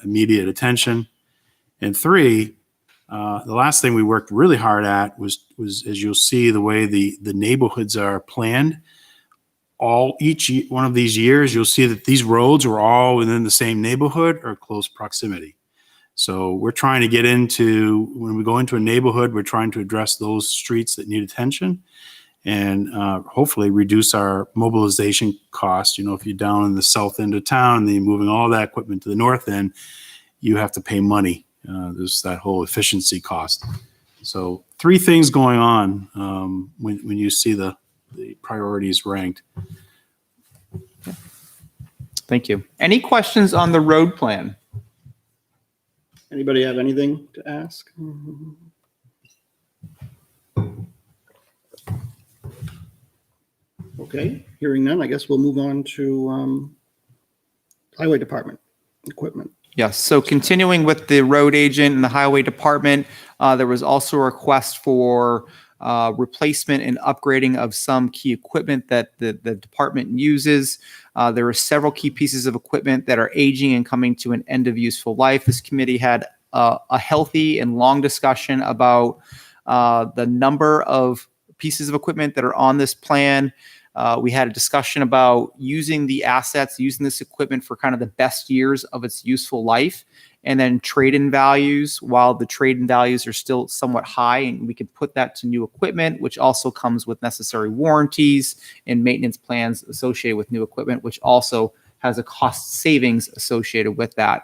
immediate attention. And three, the last thing we worked really hard at was as you'll see, the way the neighborhoods are planned. Each one of these years, you'll see that these roads are all within the same neighborhood or close proximity. So we're trying to get into, when we go into a neighborhood, we're trying to address those streets that need attention and hopefully reduce our mobilization cost. If you're down in the south end of town and you're moving all that equipment to the north end, you have to pay money. There's that whole efficiency cost. So 3 things going on when you see the priorities ranked. Thank you. Any questions on the road plan? Anybody have anything to ask? Okay, hearing none, I guess we'll move on to Highway Department equipment. Yes. So continuing with the road agent and the highway department, there was also a request for replacement and upgrading of some key equipment that the department uses. There are several key pieces of equipment that are aging and coming to an end of useful life. This committee had a healthy and long discussion about the number of pieces of equipment that are on this plan. We had a discussion about using the assets, using this equipment for kind of the best years of its useful life, and then trade-in values, while the trade-in values are still somewhat high, and we can put that to new equipment, which also comes with necessary warranties and maintenance plans associated with new equipment, which also has a cost savings associated with that.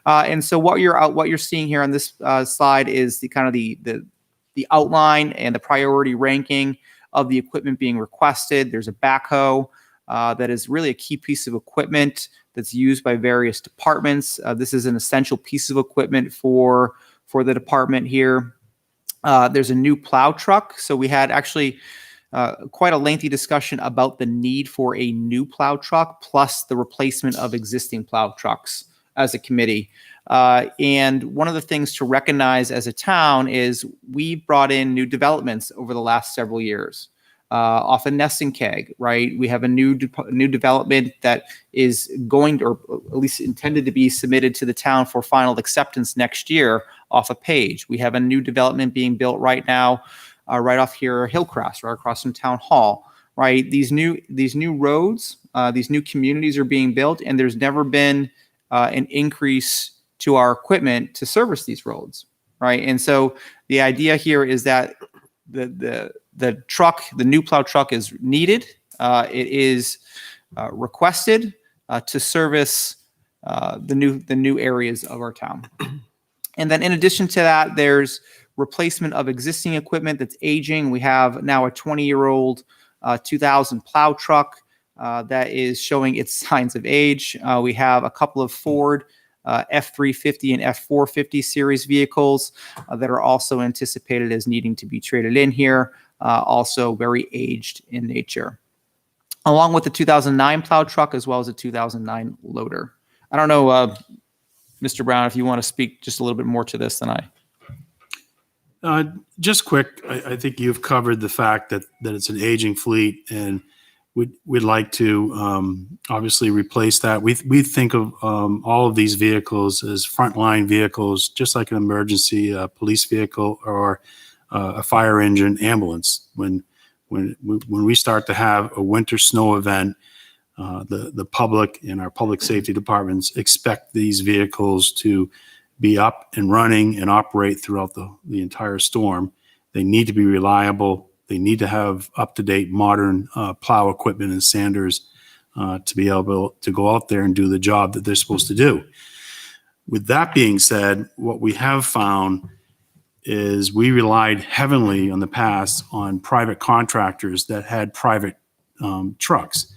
And so what you're seeing here on this slide is the kind of the outline and the priority ranking of the equipment being requested. There's a backhoe that is really a key piece of equipment that's used by various departments. This is an essential piece of equipment for the department here. There's a new plow truck. So we had actually quite a lengthy discussion about the need for a new plow truck plus the replacement of existing plow trucks as a committee. And one of the things to recognize as a town is we brought in new developments over the last several years. Off of Nessinkeg, right? We have a new development that is going to, or at least intended to be submitted to the town for final acceptance next year off of Page. We have a new development being built right now, right off here, Hillcrest, right across from Town Hall, right? These new roads, these new communities are being built, and there's never been an increase to our equipment to service these roads, right? And so the idea here is that the truck, the new plow truck, is needed. It is requested to service the new areas of our town. And then in addition to that, replacement of existing equipment that's aging. We have now a 20-year-old 2000 plow truck that is showing its signs of age. We have a couple of Ford F350 and F450 series vehicles that are also anticipated as needing to be traded in here, also very aged in nature, along with the 2009 plow truck as well as a 2009 loader. I don't know, Mr. Brown, if you want to speak just a little bit more to this than I. Just quick, I think you've covered the fact that it's an aging fleet, and we'd like to obviously replace that. We think of all of these vehicles as frontline vehicles, just like an emergency police vehicle or a fire engine ambulance. When we start to have a winter snow event, the public and our public safety departments expect these vehicles to be up and running and operate throughout the entire storm. They need to be reliable. They need to have up-to-date modern plow equipment and sanders to be able to go out there and do the job that they're supposed to do. With that being said, what we have found is we relied heavily in the past on private contractors that had private trucks.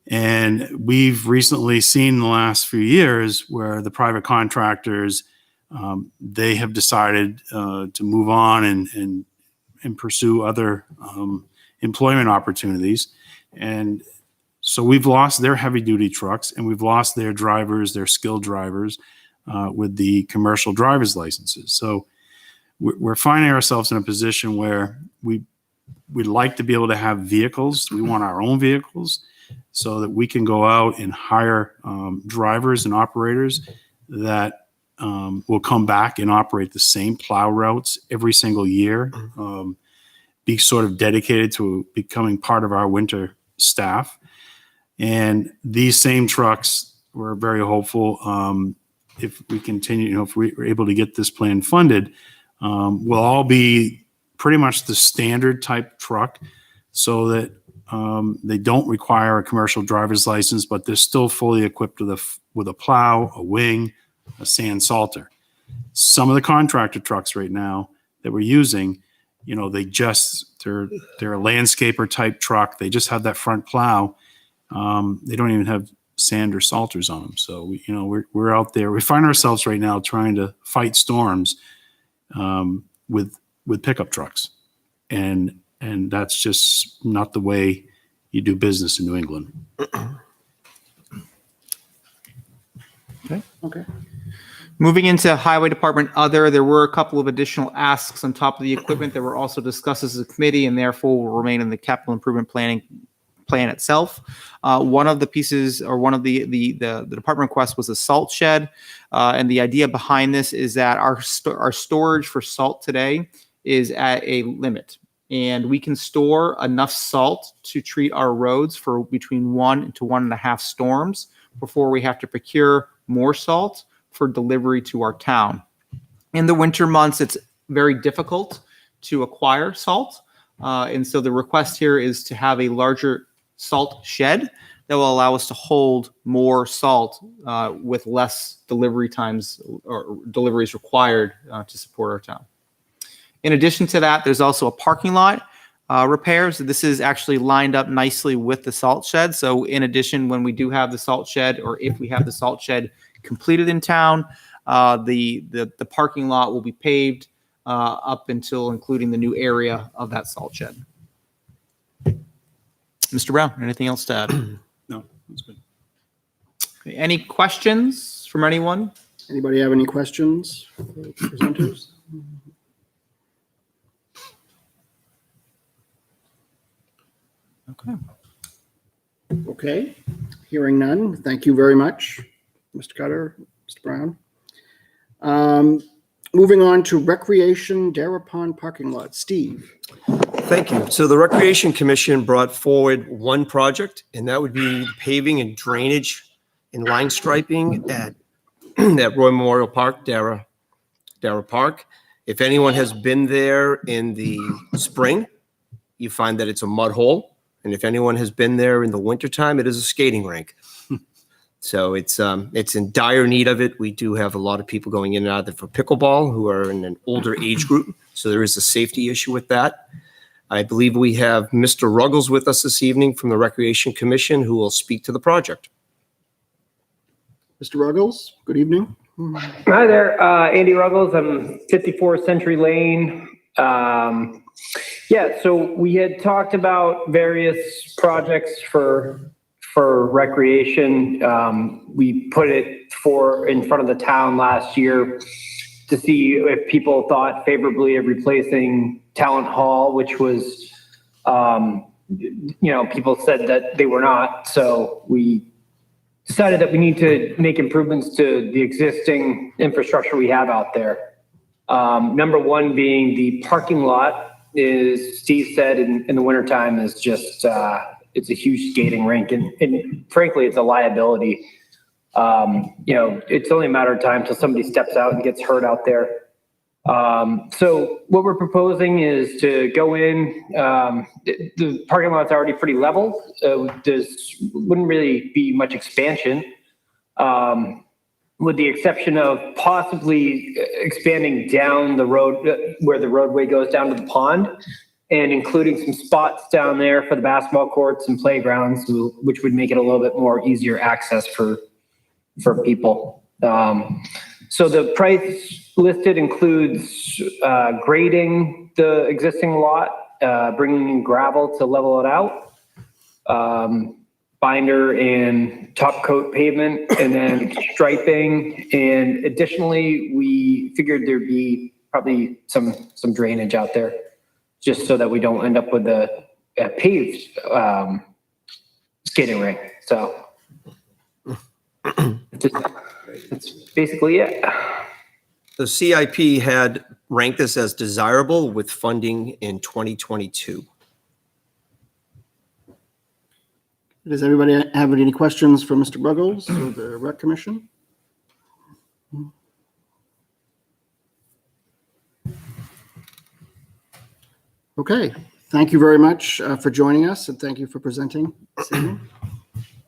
And we've recently seen in the last few years where the private contractors, they have decided to move on and pursue other employment opportunities. And so we've lost their heavy duty trucks, and we've lost their drivers, their skilled drivers with the commercial driver's licenses. So we're finding ourselves in a position where we'd like to be able to have vehicles. We want our own vehicles so that we can go out and hire drivers and operators that will come back and operate the same plow routes every single year, be sort of dedicated to becoming part of our winter staff. And these same trucks, we're very hopeful, if we continue, if we're able to get this plan funded, will all be pretty much the standard type truck, so that they don't require a commercial driver's license, but they're still fully equipped with a plow, a wing, a sand salter. Some of the contractor trucks right now that we're using, they're a landscaper type truck. They just have that front plow. They don't even have sand or salters on them. So we're out there. We find ourselves right now trying to fight storms with pickup trucks, and that's just not the way you do business in New England. Okay. Moving into Highway Department Other, there were a couple of additional asks on top of the equipment that were also discussed as a committee and therefore will remain in the capital improvement plan itself. One of the pieces, or one of the department request, was a salt shed. And the idea behind this is that our storage for salt today is at a limit. And we can store enough salt to treat our roads for between 1 to 1.5 storms before we have to procure more salt for delivery to our town. In the winter months, it's very difficult to acquire salt. And so the request here is to have a larger salt shed that will allow us to hold more salt with less delivery times or deliveries required to support our town. In addition to that, there's also a parking lot repairs. This is actually lined up nicely with the salt shed. So in addition, when we do have the salt shed, or if we have the salt shed completed in town, the parking lot will be paved up until including the new area of that salt shed. Mr. Brown, anything else to add? No, that's good. Okay, any questions from anyone? Anybody have any questions for the presenters? Okay. Okay, hearing none. Thank you very much, Mr. Cutter, Mr. Brown. Moving on to Recreation Dara Pond Parking Lot. Steve. Thank you. So the Recreation Commission brought forward one project, and that would be paving and drainage and line striping at Roy Memorial Park, Dara Park. If anyone has been there in the spring, you find that it's a mud hole. And if anyone has been there in the wintertime, it is a skating rink. So it's in dire need of it. We do have a lot of people going in and out of there for pickleball who are in an older age group. So there is a safety issue with that. I believe we have Mr. Ruggles with us this evening from the Recreation Commission who will speak to the project. Mr. Ruggles, good evening. Hi there, Andy Ruggles. I'm 54 Century Lane. Yeah, so we had talked about various projects for recreation. We put it in front of the town last year to see if people thought favorably of replacing Talent Hall, which was, people said that they were not. So we decided that we need to make improvements to the existing infrastructure we have out there. Number one being the parking lot is, Steve said, in the wintertime is just, it's a huge skating rink and frankly, it's a liability. It's only a matter of time till somebody steps out and gets hurt out there. So what we're proposing is to go in, the parking lot's already pretty level. Wouldn't really be much expansion, with the exception of possibly expanding down the road where the roadway goes down to the pond and including some spots down there for the basketball courts and playgrounds, which would make it a little bit more easier access for people. So the price listed includes grading the existing lot, bringing in gravel to level it out, binder and top coat pavement, and then striping. And additionally, we figured there'd be probably some drainage out there, just so that we don't end up with a paved skating rink. So that's basically it. The CIP had ranked this as desirable with funding in 2022. Does everybody have any questions for Mr. Ruggles or the Rec Commission? Okay, thank you very much for joining us and thank you for presenting this evening.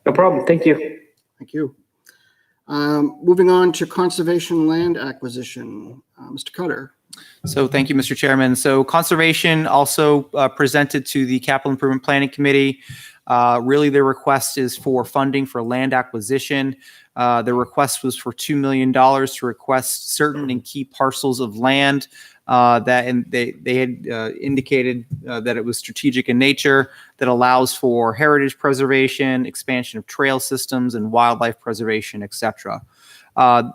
No problem. Thank you. Thank you. Moving on to conservation land acquisition, Mr. Cutter. So thank you, Mr. Chairman. So conservation also presented to the Capital Improvement Planning Committee. Really, their request is for funding for land acquisition. The request was for $2 million to request certain and key parcels of land and they had indicated that it was strategic in nature, that allows for heritage preservation, expansion of trail systems, and wildlife preservation, etc.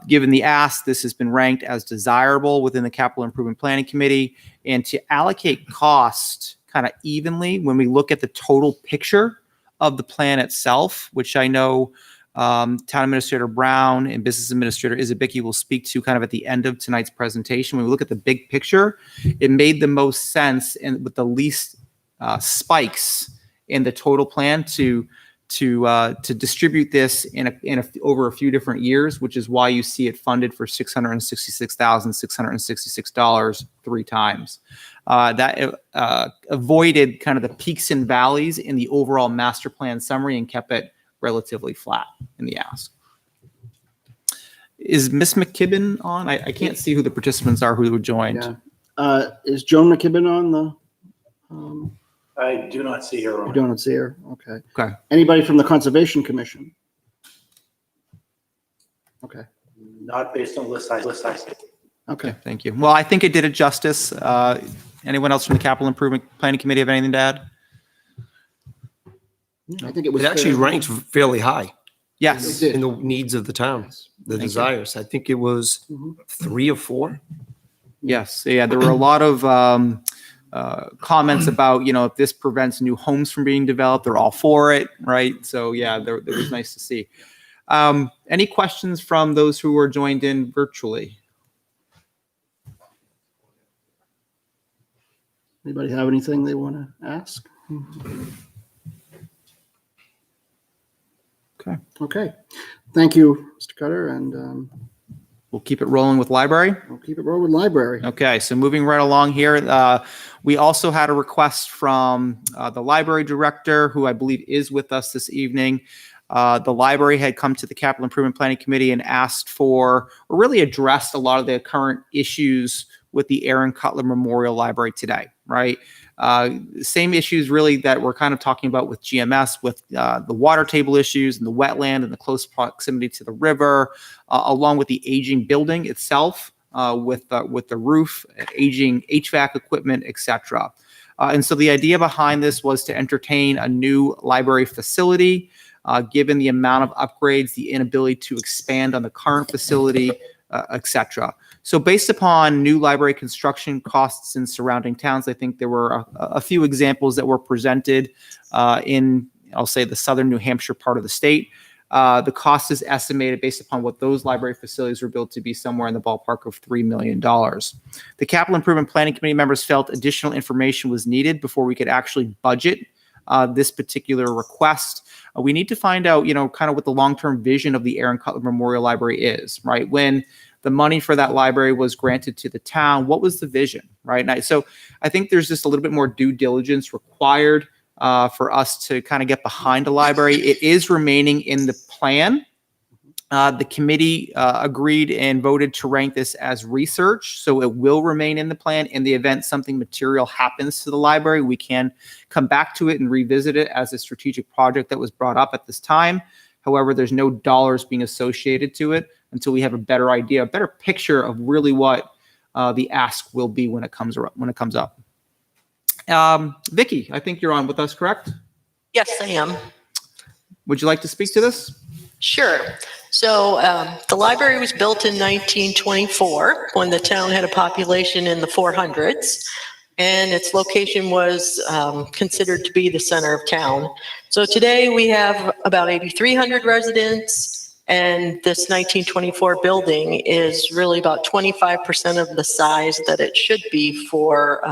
Given the ask, this has been ranked as desirable within the Capital Improvement Planning Committee, and to allocate cost kind of evenly when we look at the total picture of the plan itself, which I know Town Administrator Brown and Business Administrator Izabicki will speak to kind of at the end of tonight's presentation. When we look at the big picture, it made the most sense and with the least spikes in the total plan to distribute this over a few different years, which is why you see it funded for $666,666 3 times. That avoided kind of the peaks and valleys in the overall master plan summary and kept it relatively flat in the ask. Is Miss McKibben on? I can't see who the participants are who joined. Yeah. Is Joan McKibben on the? I do not see her. You don't see her? Okay. Okay. Anybody from the Conservation Commission? Okay. Not based on list I see. Okay. Thank you. Well, I think it did it justice. Anyone else from the Capital Improvement Planning Committee have anything to add? I think it actually ranked fairly high. Yes. It did. In the needs of the town, the Thank you. desires. I think it was 3 or 4. Yes. Yeah. There were a lot of comments about, if this prevents new homes from being developed, they're all for it. Right. So yeah, that was nice to see. Any questions from those who are joined in virtually? Anybody have anything they want to ask? Okay. Thank you, Mr. Cutter, and We'll keep it rolling with library. we'll keep it rolling with library. Okay, so moving right along here, we also had a request from the library director, who I believe is with us this evening. The library had come to the Capital Improvement Planning Committee and asked for, or really addressed a lot of the current issues with the Aaron Cutler Memorial Library today, right? Same issues really that we're kind of talking about with GMS, with the water table issues and the wetland and the close proximity to the river, along with the aging building itself, with the roof, aging HVAC equipment, etc. And so the idea behind this was to entertain a new library facility, given the amount of upgrades, the inability to expand on the current facility, etc. So based upon new library construction costs in surrounding towns, I think there were a few examples that were presented in, I'll say, the southern New Hampshire part of the state. The cost is estimated based upon what those library facilities were built to be somewhere in the ballpark of $3 million. The Capital Improvement Planning Committee members felt additional information was needed before we could actually budget this particular request. We need to find out, kind of what the long-term vision of the Aaron Cutler Memorial Library is, right? When the money for that library was granted to the town, what was the vision, right? So I think there's just a little bit more due diligence required for us to kind of get behind a library. It is remaining in the plan. The committee agreed and voted to rank this as research, so it will remain in the plan. In the event something material happens to the library, we can come back to it and revisit it as a strategic project that was brought up at this time. However, there's no dollars being associated to it until we have a better idea, a better picture of really what the ask will be when it comes up. Vicky, I think you're on with us, correct? Yes, I am. Would you like to speak to this? Sure. So the library was built in 1924 when the town had a population in the 400s, and its location was considered to be the center of town. So today we have about 8,300 residents, and this 1924 building is really about 25% of the size that it should be for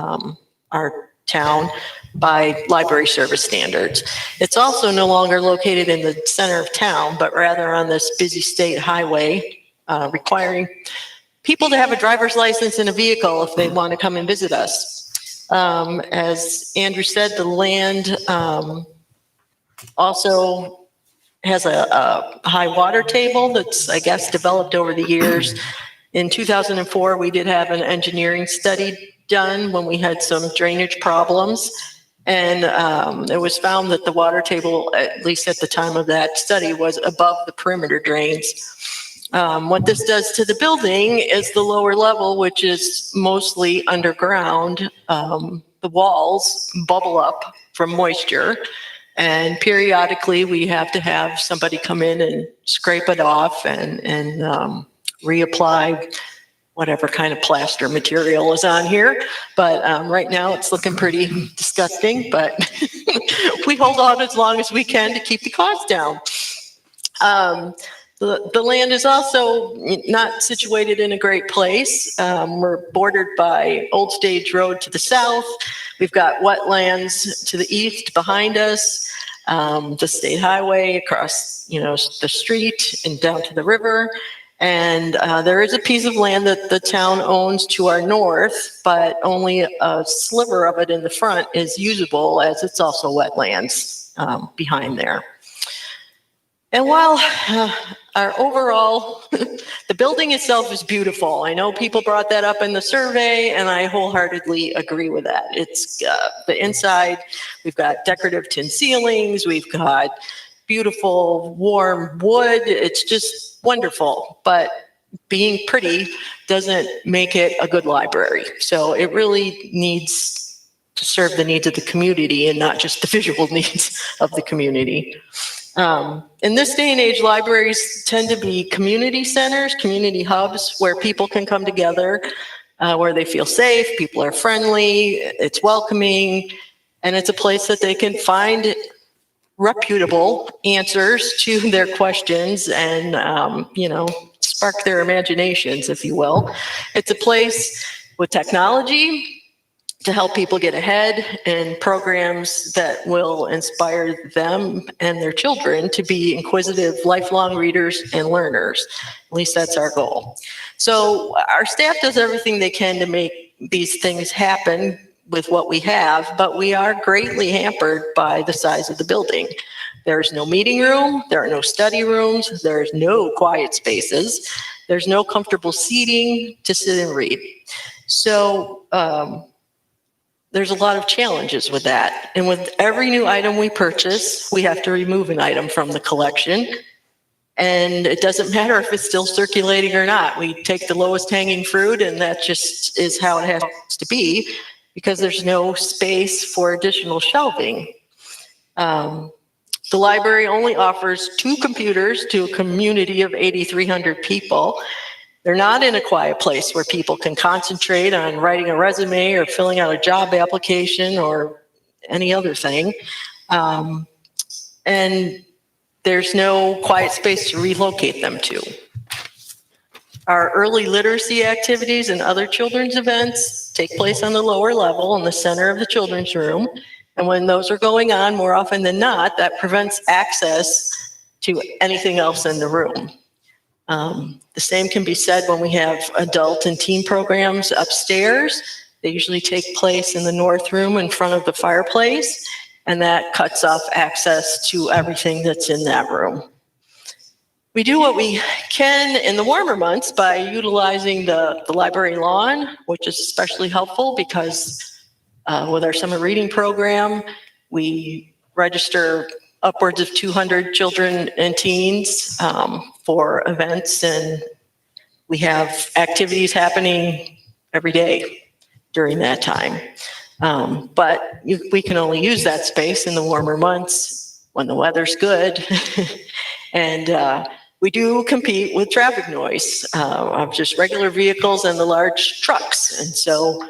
our town by library service standards. It's also no longer located in the center of town, but rather on this busy state highway, requiring people to have a driver's license and a vehicle if they want to come and visit us. As Andrew said, the land also has a high water table that's, I guess, developed over the years. In 2004, we did have an engineering study done when we had some drainage problems. And it was found that the water table, at least at the time of that study, was above the perimeter drains. What this does to the building is the lower level, which is mostly underground, the walls bubble up from moisture. And periodically we have to have somebody come in and scrape it off and reapply whatever kind of plaster material is on here. But right now it's looking pretty disgusting, but we hold on as long as we can to keep the cost down. The land is also not situated in a great place. We're bordered by Old Stage Road to the south. We've got wetlands to the east behind us, the state highway across, the street and down to the river. And there is a piece of land that the town owns to our north, but only a sliver of it in the front is usable, as it's also wetlands behind there. And while our overall, the building itself is beautiful. I know people brought that up in the survey, and I wholeheartedly agree with that. It's the inside, we've got decorative tin ceilings, we've got beautiful warm wood. It's just wonderful, but being pretty doesn't make it a good library. So it really needs to serve the needs of the community and not just the visual needs of the community. In this day and age, libraries tend to be community centers, community hubs where people can come together, where they feel safe, people are friendly, it's welcoming, and it's a place that they can find reputable answers to their questions and, spark their imaginations, if you will. It's a place with technology to help people get ahead and programs that will inspire them and their children to be inquisitive, lifelong readers and learners. At least that's our goal. So our staff does everything they can to make these things happen with what we have, but we are greatly hampered by the size of the building. There's no meeting room, there are no study rooms, there's no quiet spaces, there's no comfortable seating to sit and read. So there's a lot of challenges with that. And with every new item we purchase, we have to remove an item from the collection. And it doesn't matter if it's still circulating or not. We take the lowest hanging fruit, and that just is how it has to be, because there's no space for additional shelving. The library only offers 2 computers to a community of 8,300 people. They're not in a quiet place where people can concentrate on writing a resume or filling out a job application or any other thing. And there's no quiet space to relocate them to. Our early literacy activities and other children's events take place on the lower level in the center of the children's room. And when those are going on, more often than not, that prevents access to anything else in the room. The same can be said when we have adult and teen programs upstairs. They usually take place in the north room in front of the fireplace, and that cuts off access to everything that's in that room. We do what we can in the warmer months by utilizing the library lawn, which is especially helpful because with our summer reading program, we register upwards of 200 children and teens for events, and we have activities happening every day during that time. But we can only use that space in the warmer months when the weather's good. And we do compete with traffic noise of just regular vehicles and the large trucks. And so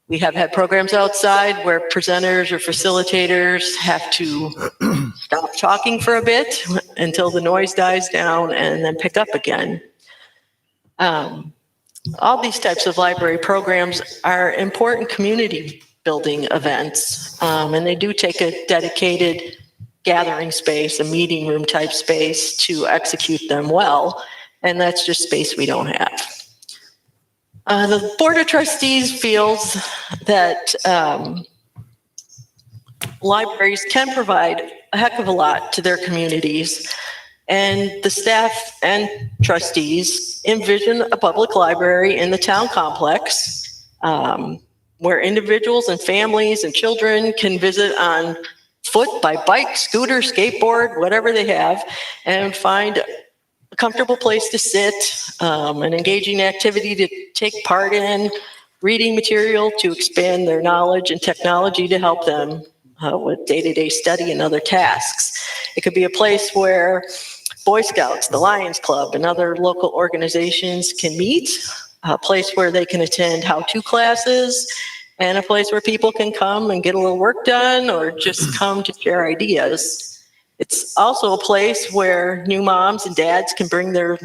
we have had programs outside where presenters or facilitators have to stop talking for a bit until the noise dies down and then pick up again. All these types of library programs are important community building events, and they do take a dedicated gathering space, a meeting room type space to execute them well, and that's just space we don't have. The Board of Trustees feels that libraries can provide a heck of a lot to their communities, and the staff and trustees envision a public library in the town complex where individuals and families and children can visit on foot, by bike, scooter, skateboard, whatever they have, and find a comfortable place to sit, an engaging activity to take part in, reading material to expand their knowledge, and technology to help them with day-to-day study and other tasks. It could be a place where Boy Scouts, the Lions Club, and other local organizations can meet, a place where they can attend how-to classes, and a place where people can come and get a little work done or just come to share ideas. It's also a place where new moms and dads can bring their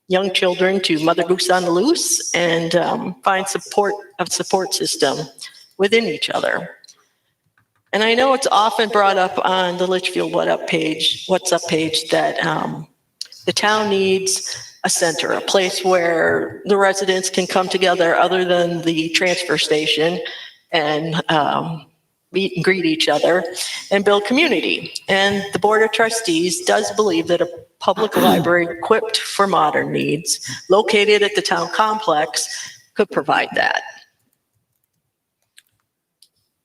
young children to Mother Goose on the Loose and find a support system within each other. And I know it's often brought up on the Litchfield What's Up page that the town needs a center, a place where the residents can come together other than the transfer station and meet and greet each other and build community. And the Board of Trustees does believe that a public library equipped for modern needs, located at the town complex, could provide that.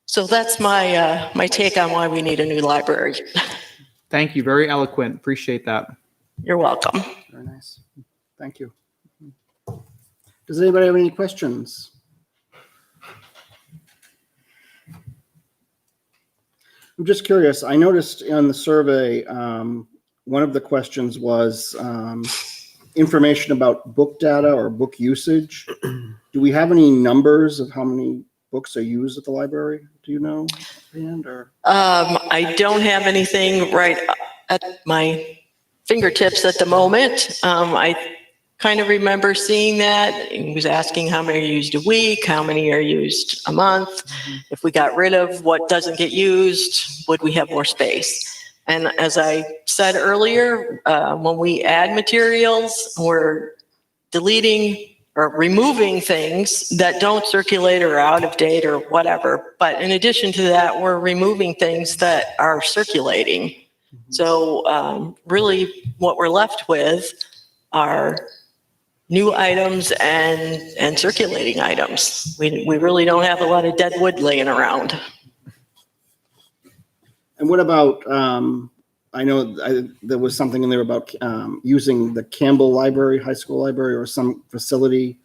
So that's my my take on why we need a new library. Thank you. Very eloquent. Appreciate that. You're welcome. Very nice. Thank you. Does anybody have any questions? I'm just curious. I noticed on the survey, one of the questions was information about book data or book usage. Do we have any numbers of how many books are used at the library? Do you know, offhand, or? I don't have anything right at my fingertips at the moment. I kind of remember seeing that. He was asking how many are used a week, how many are used a month. Mm-hmm. If we got rid of what doesn't get used, would we have more space? And as I said earlier, when we add materials, we're deleting or removing things that don't circulate or are out of date or whatever. But in addition to that, we're removing things that are circulating. So really what we're left with are new items and circulating items. We really don't have a lot of dead wood laying around. And what about, I know there was something in there about using the Campbell Library, high school library, or some facility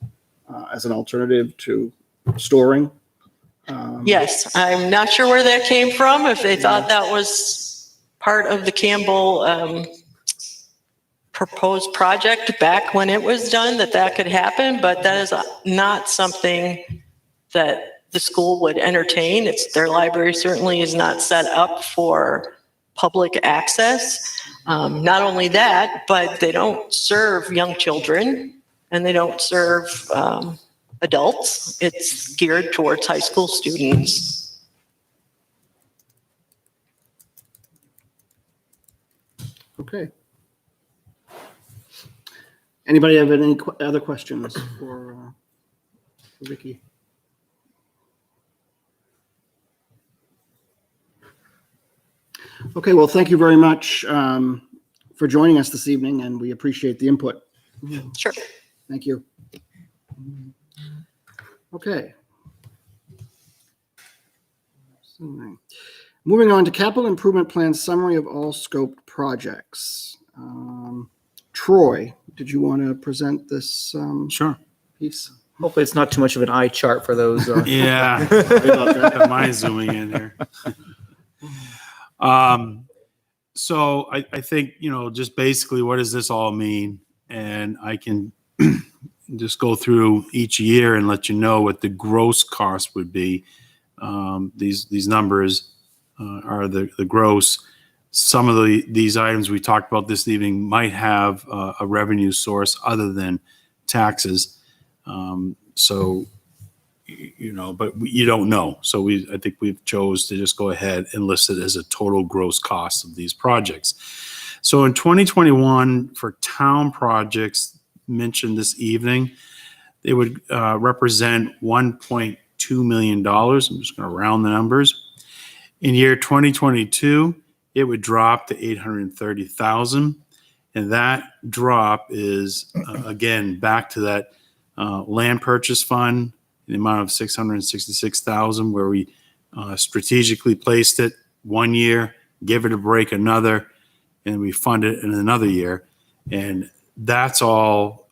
as an alternative to storing. Yes, I'm not sure where that came from, if they thought that was part of the Campbell proposed project back when it was done, that could happen, but that is not something that the school would entertain. Their library certainly is not set up for public access. Not only that, but they don't serve young children and they don't serve adults. It's geared towards high school students. Okay. Anybody have any other questions for Vicky? Okay, well, thank you very much for joining us this evening, and we appreciate the input. Sure. Thank you. Okay. Moving on to capital improvement plan summary of all scoped projects. Troy, did you want to present this Sure. piece? Hopefully it's not too much of an eye chart for those. Yeah. Mine's zooming in here. So I think, just basically what does this all mean? And I can just go through each year and let you know what the gross cost would be. These numbers are the gross. Some of these items we talked about this evening might have a revenue source other than taxes. But you don't know. So I think we've chose to just go ahead and list it as a total gross cost of these projects. So in 2021, for town projects mentioned this evening, they would represent $1.2 million. I'm just going to round the numbers. In year 2022, it would drop to $830,000. And that drop is, again, back to that land purchase fund, the amount of $666,000, where we strategically placed it 1 year, give it a break another, and we fund it in another year. And that's all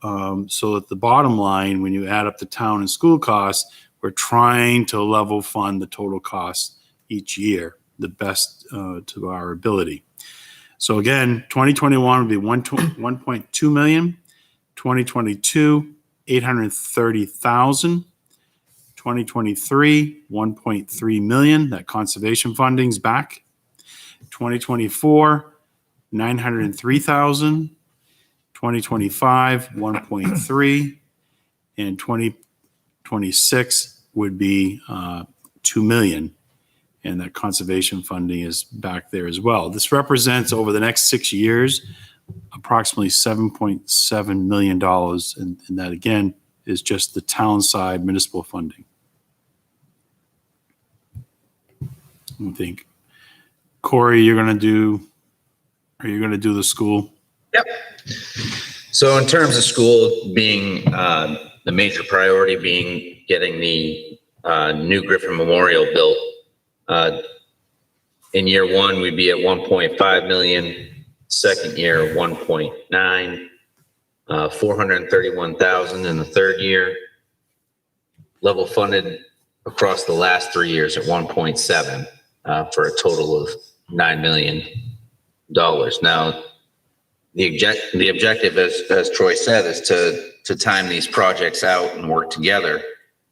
so that the bottom line, when you add up the town and school costs, we're trying to level fund the total cost each year, the best to our ability. So again, 2021 would be 1.2 million, 2022, 830,000, 2023, 1.3 million, that conservation funding's back. 2024, 903,000, 2025, 1.3, and 2026 would be 2 million. And that conservation funding is back there as well. This represents over the next 6 years, approximately $7.7 million. And that again is just the town side municipal funding. I think, Corey, are you going to do the school? Yep. So in terms of school being the major priority being getting the new Griffin Memorial built, in year one, we'd be at 1.5 million, second year, 1.9, 431,000 in the third year, level funded across the last 3 years at 1.7, for a total of $9 million. Now, the objective, as Troy said, is to time these projects out and work together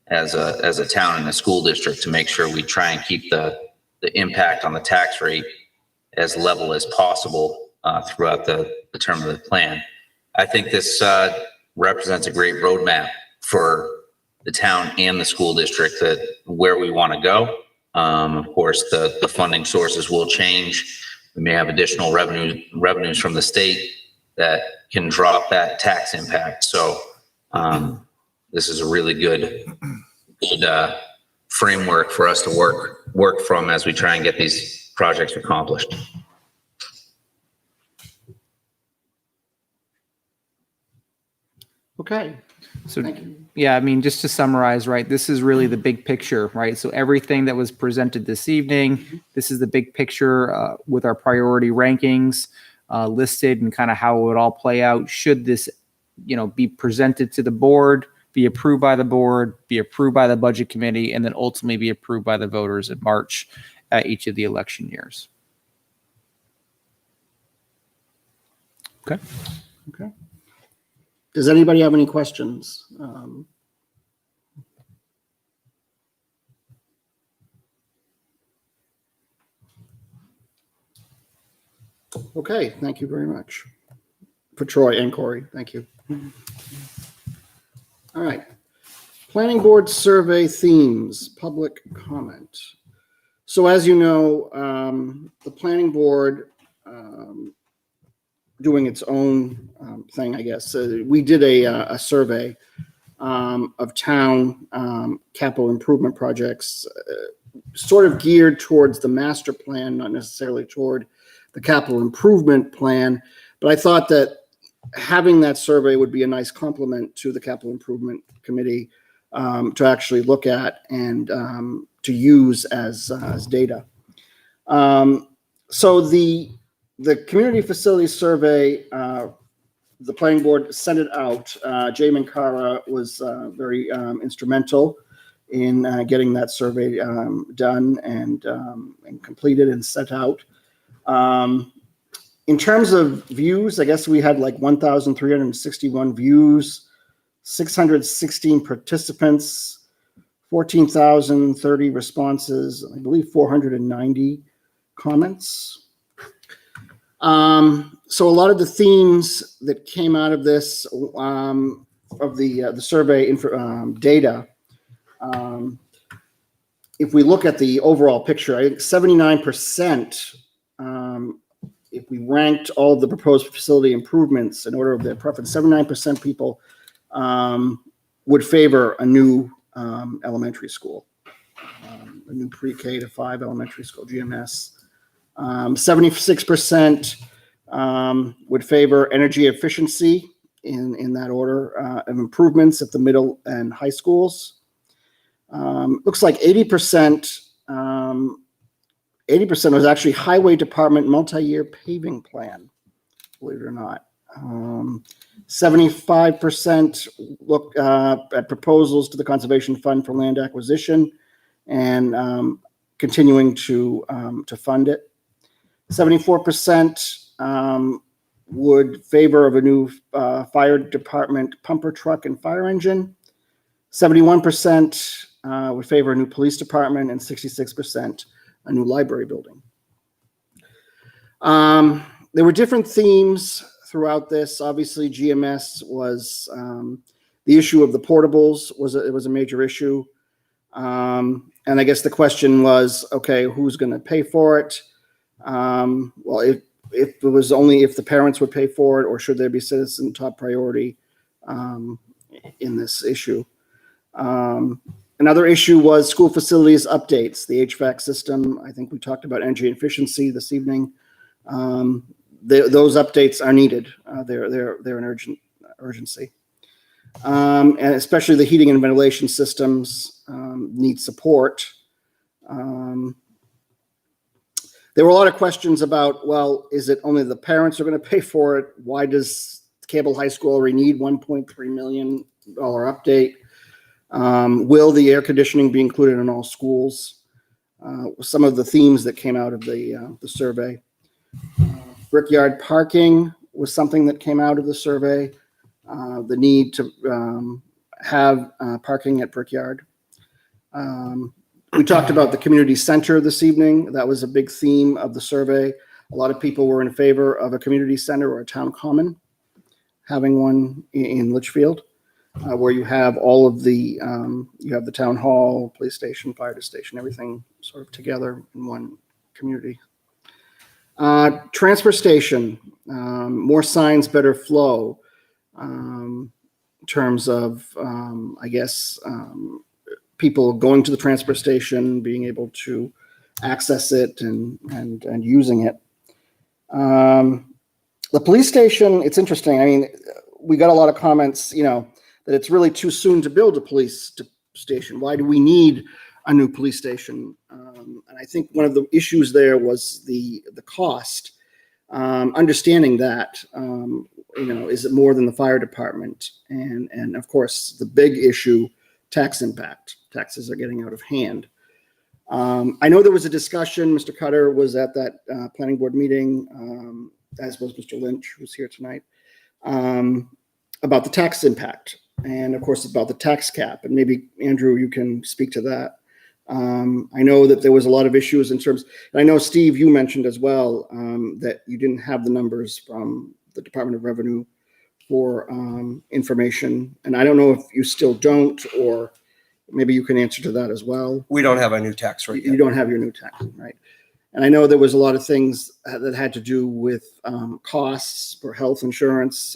as a town and a school district to make sure we try and keep the impact on the tax rate as level as possible throughout the term of the plan. I think this represents a great roadmap for the town and the school district that where we want to go. Of course, the funding sources will change. We may have additional revenues from the state that can drop that tax impact. So this is a really good framework for us to work from as we try and get these projects accomplished. Okay. So, Thank you. yeah, I mean, just to summarize, right, this is really the big picture, right? So everything that was presented this evening, this is the big picture with our priority rankings listed and kind of how it would all play out. Should this, be presented to the board, be approved by the board, be approved by the budget committee, and then ultimately be approved by the voters in March at each of the election years. Okay. Okay. Does anybody have any questions? Okay, thank you very much. For Troy and Corey, thank you. All right. Planning board survey themes, public comment. So as you know, the planning board doing its own thing, I guess. We did a survey of town capital improvement projects, sort of geared towards the master plan, not necessarily toward the capital improvement plan. But I thought that having that survey would be a nice complement to the capital improvement committee to actually look at and to use as data. So the community facilities survey, the planning board sent it out. Jay Minkara was very instrumental in getting that survey done and completed and sent out. In terms of views, I guess we had like 1,361 views, 616 participants, 14,030 responses, I believe 490 comments. So a lot of the themes that came out of this, of the survey data, if we look at the overall picture, I think 79%, if we ranked all of the proposed facility improvements in order of their preference, 79% people would favor a new elementary school, a new pre-K to 5 elementary school, GMS. 76% would favor energy efficiency in that order of improvements at the middle and high schools. Looks like 80% was actually highway department multi-year paving plan, believe it or not. 75% look at proposals to the Conservation Fund for land acquisition and continuing to fund it. 74% would favor of a new fire department pumper truck and fire engine. 71% would favor a new police department, and 66% a new library building. There were different themes throughout this. Obviously, GMS was the issue of the portables was a major issue. And I guess the question was, okay, who's going to pay for it? Well, if it was only if the parents would pay for it, or should there be citizen top priority in this issue? Another issue was school facilities updates, the HVAC system. I think we talked about energy efficiency this evening. Those updates are needed. They're an urgency. And especially the heating and ventilation systems need support. There were a lot of questions about, well, is it only the parents who are going to pay for it? Why does Cable High School already need $1.3 million update? Will the air conditioning be included in all schools? Some of the themes that came out of the survey. Brickyard parking was something that came out of the survey. The need to have parking at Brickyard. We talked about the community center this evening. That was a big theme of the survey. A lot of people were in favor of a community center or a town common, having one in Litchfield, where you have all of the, you have the town hall, police station, fire station, everything sort of together in one community. Transfer station, more signs, better flow, in terms of, I guess, people going to the transfer station, being able to access it and using it. The police station, it's interesting. I mean, we got a lot of comments, that it's really too soon to build a police station. Why do we need a new police station? And I think one of the issues there was the cost. Understanding that, is it more than the fire department? And of course, the big issue, tax impact. Taxes are getting out of hand. I know there was a discussion. Mr. Cutter was at that planning board meeting, as was Mr. Lynch, who's here tonight, about the tax impact. And of course, about the tax cap. And maybe, Andrew, you can speak to that. I know that there was a lot of issues in terms, and I know, Steve, you mentioned as well that you didn't have the numbers from the Department of Revenue for information. And I don't know if you still don't, or maybe you can answer to that as well. We don't have a new tax rate yet. You don't have your new tax, right? And I know there was a lot of things that had to do with costs for health insurance,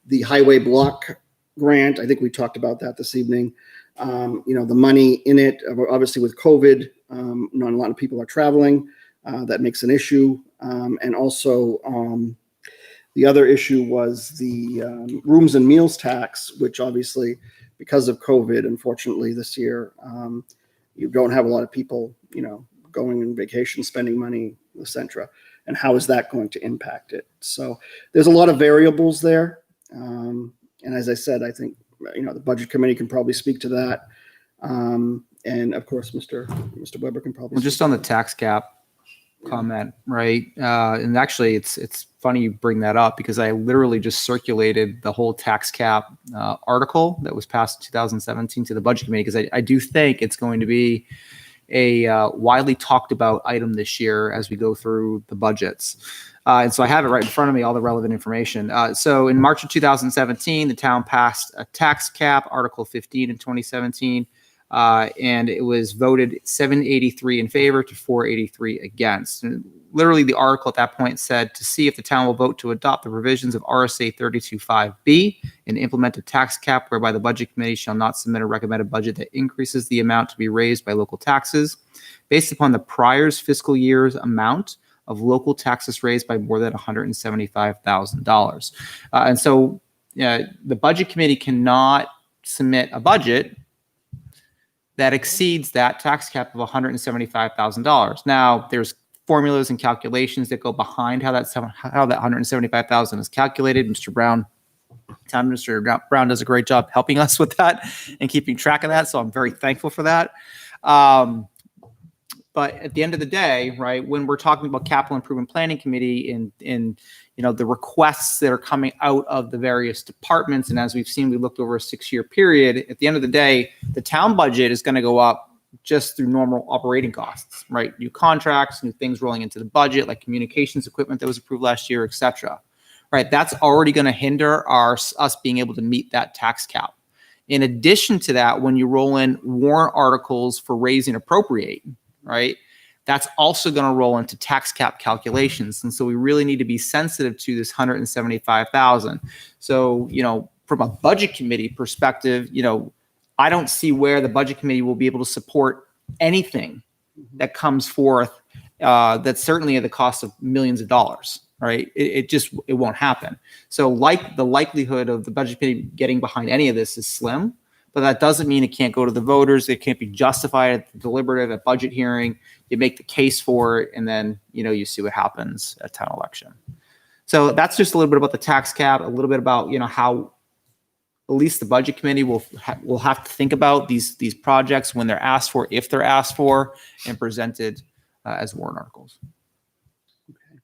the highway block grant. I think we talked about that this evening. The money in it, obviously with COVID, not a lot of people are traveling. That makes an issue. And also the other issue was the rooms and meals tax, which obviously because of COVID, unfortunately this year, you don't have a lot of people, going on vacation, spending money, etc. And how is that going to impact it? So there's a lot of variables there. And as I said, I think, the budget committee can probably speak to that. And of course, Mr. Weber can probably. Well, just on the tax cap comment, right? And actually, it's funny you bring that up because I literally just circulated the whole tax cap article that was passed in 2017 to the budget committee because I do think it's going to be a widely talked about item this year as we go through the budgets. And so I have it right in front of me, all the relevant information. So in March of 2017, the town passed a tax cap, Article 15 in 2017, and it was voted 783 in favor to 483 against. And literally, the article at that point said to see if the town will vote to adopt the provisions of RSA 32.5B and implement a tax cap whereby the budget committee shall not submit a recommended budget that increases the amount to be raised by local taxes based upon the prior fiscal year's amount of local taxes raised by more than $175,000. And so the budget committee cannot submit a budget that exceeds that tax cap of $175,000. Now, there's formulas and calculations that go behind how that $175,000 is calculated. Mr. Brown, Town Administrator Brown does a great job helping us with that and keeping track of that. So I'm very thankful for that. But at the end of the day, right, when we're talking about capital improvement planning committee in the requests that are coming out of the various departments, and as we've seen, we looked over a 6-year period. At the end of the day, the town budget is going to go up just through normal operating costs, right? New contracts, new things rolling into the budget, like communications equipment that was approved last year, et cetera. Right? That's already going to hinder us being able to meet that tax cap. In addition to that, when you roll in warrant articles for raise and appropriate, right? That's also going to roll into tax cap calculations. And so we really need to be sensitive to this 175,000. So, from a budget committee perspective, I don't see where the budget committee will be able to support anything that comes forth that's certainly at the cost of millions of dollars, right? It won't happen. So like the likelihood of the budget committee getting behind any of this is slim, but that doesn't mean it can't go to the voters. It can't be justified at the deliberative, at budget hearing. You make the case for it, and then, you see what happens at town election. So that's just a little bit about the tax cap, a little bit about, how at least the budget committee will have to think about these projects when they're asked for, if they're asked for, and presented as warrant articles. Okay,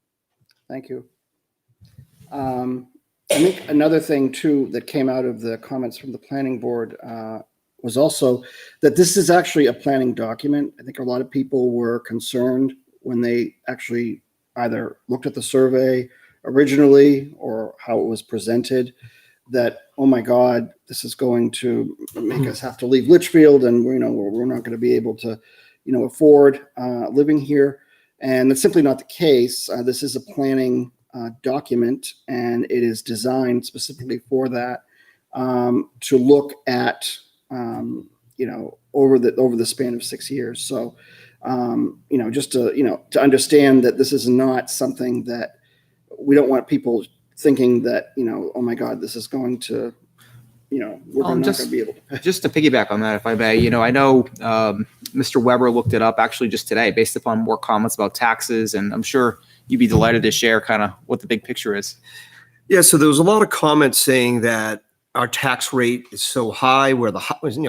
thank you. I think another thing too that came out of the comments from the planning board was also that this is actually a planning document. I think a lot of people were concerned when they actually either looked at the survey originally or how it was presented that, oh my God, this is going to make us have to leave Litchfield and we're not going to be able to, afford living here. And that's simply not the case. This is a planning document, and it is designed specifically for that, to look at, over the span of 6 years. So, just to understand that this is not something that we don't want people thinking that, oh my God, this is going to, we're not going to be able to pay. Just to piggyback on that, if I may, I know Mr. Weber looked it up actually just today based upon more comments about taxes, and I'm sure you'd be delighted to share kind of what the big picture is. Yeah, so there was a lot of comments saying that our tax rate is so high, we're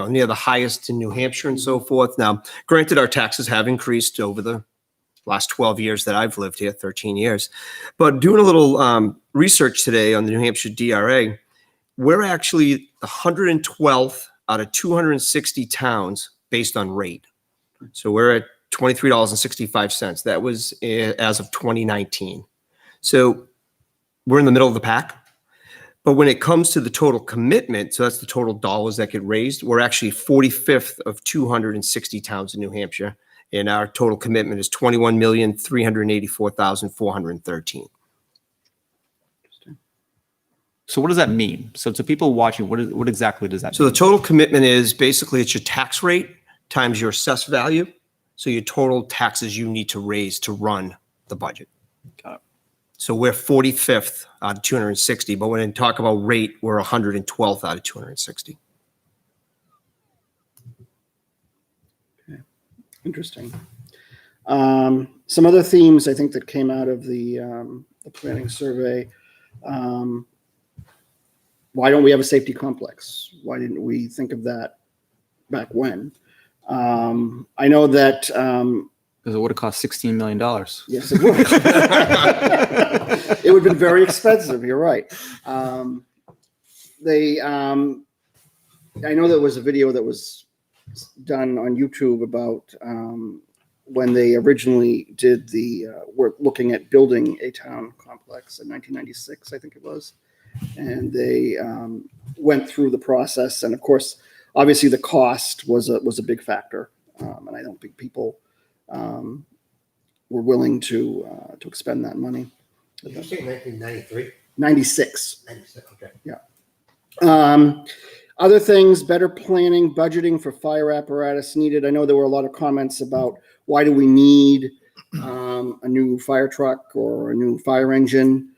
near the highest in New Hampshire and so forth. Now, granted, our taxes have increased over the last 12 years that I've lived here, 13 years. But doing a little research today on the New Hampshire DRA, we're actually 112th out of 260 towns based on rate. So we're at $23.65. That was as of 2019. So we're in the middle of the pack. But when it comes to the total commitment, so that's the total dollars that get raised, we're actually 45th of 260 towns in New Hampshire. And our total commitment is $21,384,413. So what does that mean? So to people watching, what exactly does that mean? So the total commitment is basically it's your tax rate times your assessed value. So your total taxes you need to raise to run the budget. Got it. So we're 45th out of 260, but when we talk about rate, we're 112th out of 260. Okay. Interesting. Some other themes I think that came out of the planning survey. Why don't we have a safety complex? Why didn't we think of that back when? I know that because it would have cost $16 million. Yes, it would. It would have been very expensive. You're right. I know there was a video that was done on YouTube about when they originally did were looking at building a town complex in 1996, I think it was. And they went through the process. And of course, obviously the cost was a big factor. And I don't think people were willing to expend that money. Did you say 1993? 96. 96, okay. Yeah. Other things, better planning, budgeting for fire apparatus needed. I know there were a lot of comments about why do we need a new fire truck or a new fire engine.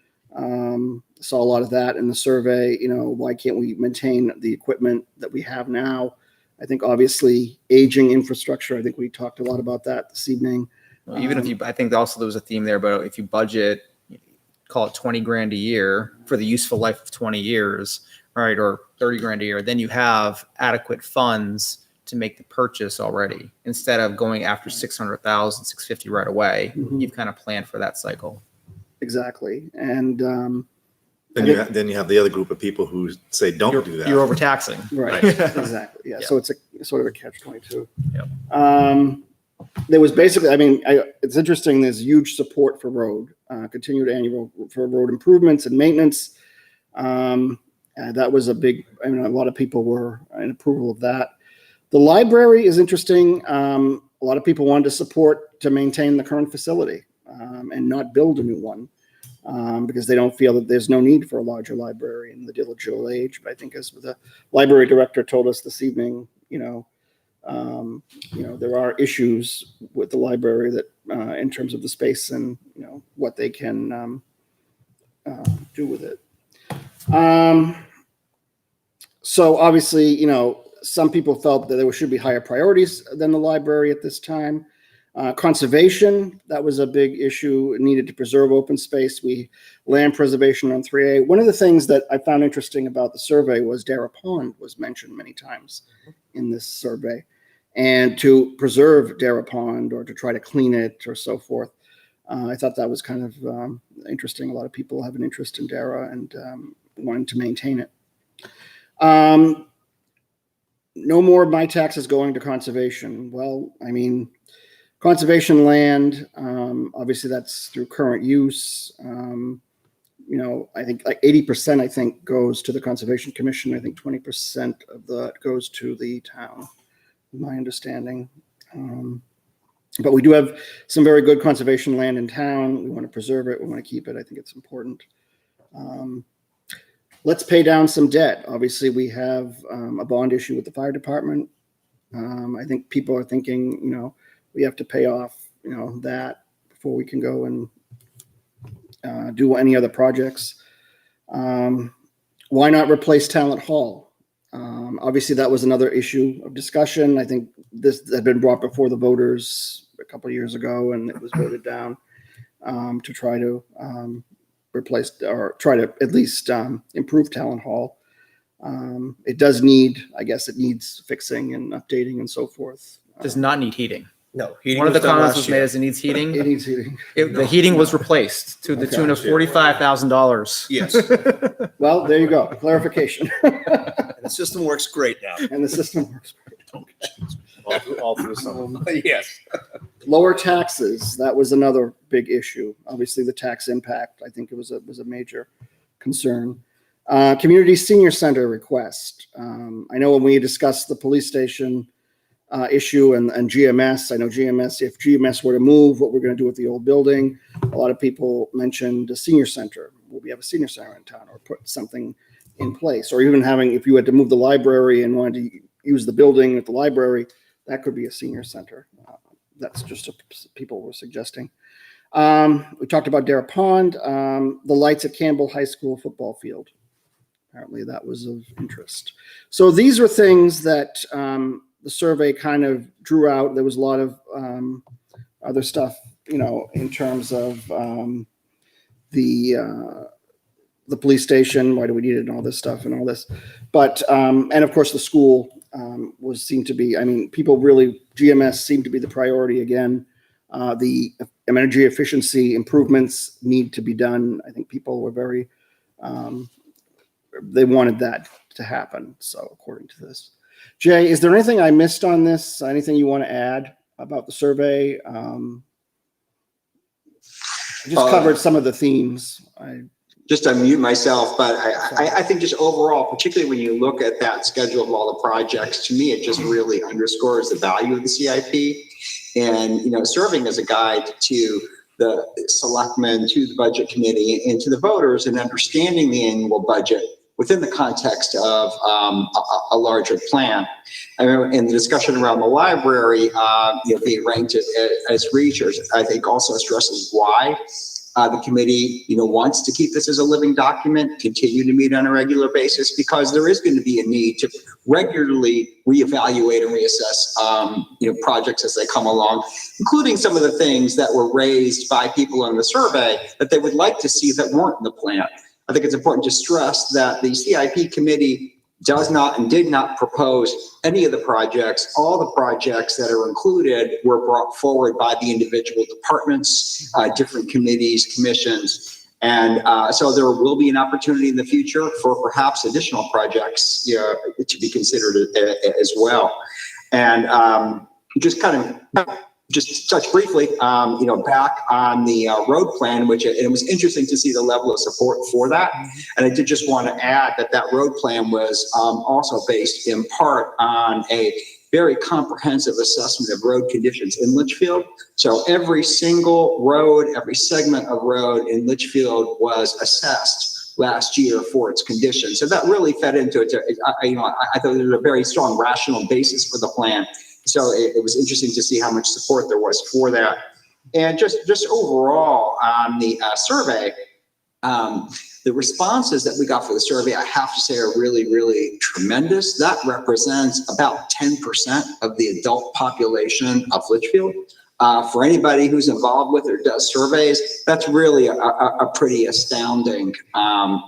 Saw a lot of that in the survey. Why can't we maintain the equipment that we have now? I think obviously aging infrastructure. I think we talked a lot about that this evening. Even if I think also there was a theme there, but if you budget, call it 20 grand a year for the useful life of 20 years, right, or 30 grand a year, then you have adequate funds to make the purchase already. Instead of going after 600,000, 650 right away, you've kind of planned for that cycle. Exactly, and then you have the other group of people who say don't do that. You're overtaxing. Right. Exactly. Yeah. So it's sort of a catch-22. Yep. There was basically, it's interesting. There's huge support for continued annual for road improvements and maintenance. That was a big. a lot of people were in approval of that. The library is interesting. A lot of people wanted to support to maintain the current facility and not build a new one. Because they don't feel that there's no need for a larger library in the digital age. But I think as the library director told us this evening, there are issues with the library that in terms of the space and, what they can do with it. So obviously, some people felt that there should be higher priorities than the library at this time. Conservation, that was a big issue. It needed to preserve open space. Land preservation on 3A. One of the things that I found interesting about the survey was Dara Pond was mentioned many times in this survey. And to preserve Dara Pond or to try to clean it or so forth, I thought that was kind of interesting. A lot of people have an interest in Dara and wanting to maintain it. No more of my taxes going to conservation. Well, conservation land, obviously that's through current use. I think like 80%, goes to the Conservation Commission. I think 20% of that goes to the town, my understanding. But we do have some very good conservation land in town. We want to preserve it. We want to keep it. I think it's important. Let's pay down some debt. Obviously, we have a bond issue with the fire department. I think people are thinking, we have to pay off, that before we can go and do any other projects. Why not replace Talent Hall? Obviously, that was another issue of discussion. I think this had been brought before the voters a couple of years ago, and it was voted down to try to replace or try to at least improve Talent Hall. It does need, I guess, it needs fixing and updating and so forth. Does not need heating. No. One of the comments was made as it needs heating. It needs heating. The heating was replaced to the tune of $45,000. Yes. Well, there you go. Clarification. The system works great now. And the system works great. All through summer. Yes. Lower taxes, that was another big issue. Obviously, the tax impact, I think it was a major concern. Community Senior Center request. I know when we discussed the police station issue and GMS, I know GMS, if GMS were to move, what we're going to do with the old building. A lot of people mentioned a senior center. Will we have a senior center in town or put something in place? Or even having, if you had to move the library and wanted to use the building at the library, that could be a senior center. That's just what people were suggesting. We talked about Dare Pond, the lights at Campbell High School football field. Apparently that was of interest. So these were things that the survey kind of drew out. There was a lot of other stuff, in terms of the police station. Why do we need it and all this stuff and all this? But, and of course the school seemed to be, people really, GMS seemed to be the priority again. The energy efficiency improvements need to be done. I think people were very, they wanted that to happen. So according to this, Jay, is there anything I missed on this? Anything you want to add about the survey? I just covered some of the themes. Just unmute myself, but I think just overall, particularly when you look at that schedule of all the projects, to me, it just really underscores the value of the CIP and, serving as a guide to the selectmen, to the budget committee, and to the voters, and understanding the annual budget within the context of a larger plan. I remember in the discussion around the library, being ranked as bleachers, I think also stresses why the committee, wants to keep this as a living document, continue to meet on a regular basis, because there is going to be a need to regularly reevaluate and reassess, projects as they come along, including some of the things that were raised by people in the survey that they would like to see that weren't in the plan. I think it's important to stress that the CIP committee does not and did not propose any of the projects. All the projects that are included were brought forward by the individual departments, different committees, commissions. And so there will be an opportunity in the future for perhaps additional projects to be considered as well. And just touch briefly, back on the road plan, which it was interesting to see the level of support for that. And I did just want to add that road plan was also based in part on a very comprehensive assessment of road conditions in Litchfield. So every single road, every segment of road in Litchfield was assessed last year for its condition. So that really fed into it. I thought there was a very strong rational basis for the plan. So it was interesting to see how much support there was for that. And just overall on the survey, the responses that we got for the survey, I have to say, are really, really tremendous. That represents about 10% of the adult population of Litchfield. For anybody who's involved with or does surveys, that's really a pretty astounding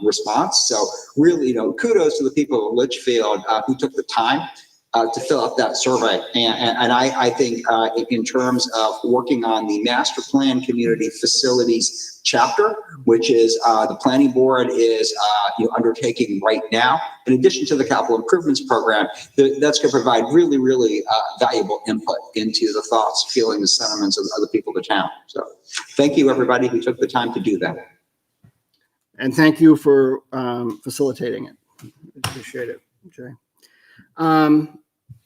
response. So really, kudos to the people of Litchfield who took the time to fill out that survey. And I think in terms of working on the master plan community facilities chapter, which is the planning board is undertaking right now, in addition to the capital improvements program, that's going to provide really, really valuable input into the thoughts, feelings, sentiments of the people of the town. So thank you, everybody who took the time to do that. And thank you for facilitating it. Appreciate it, Jay.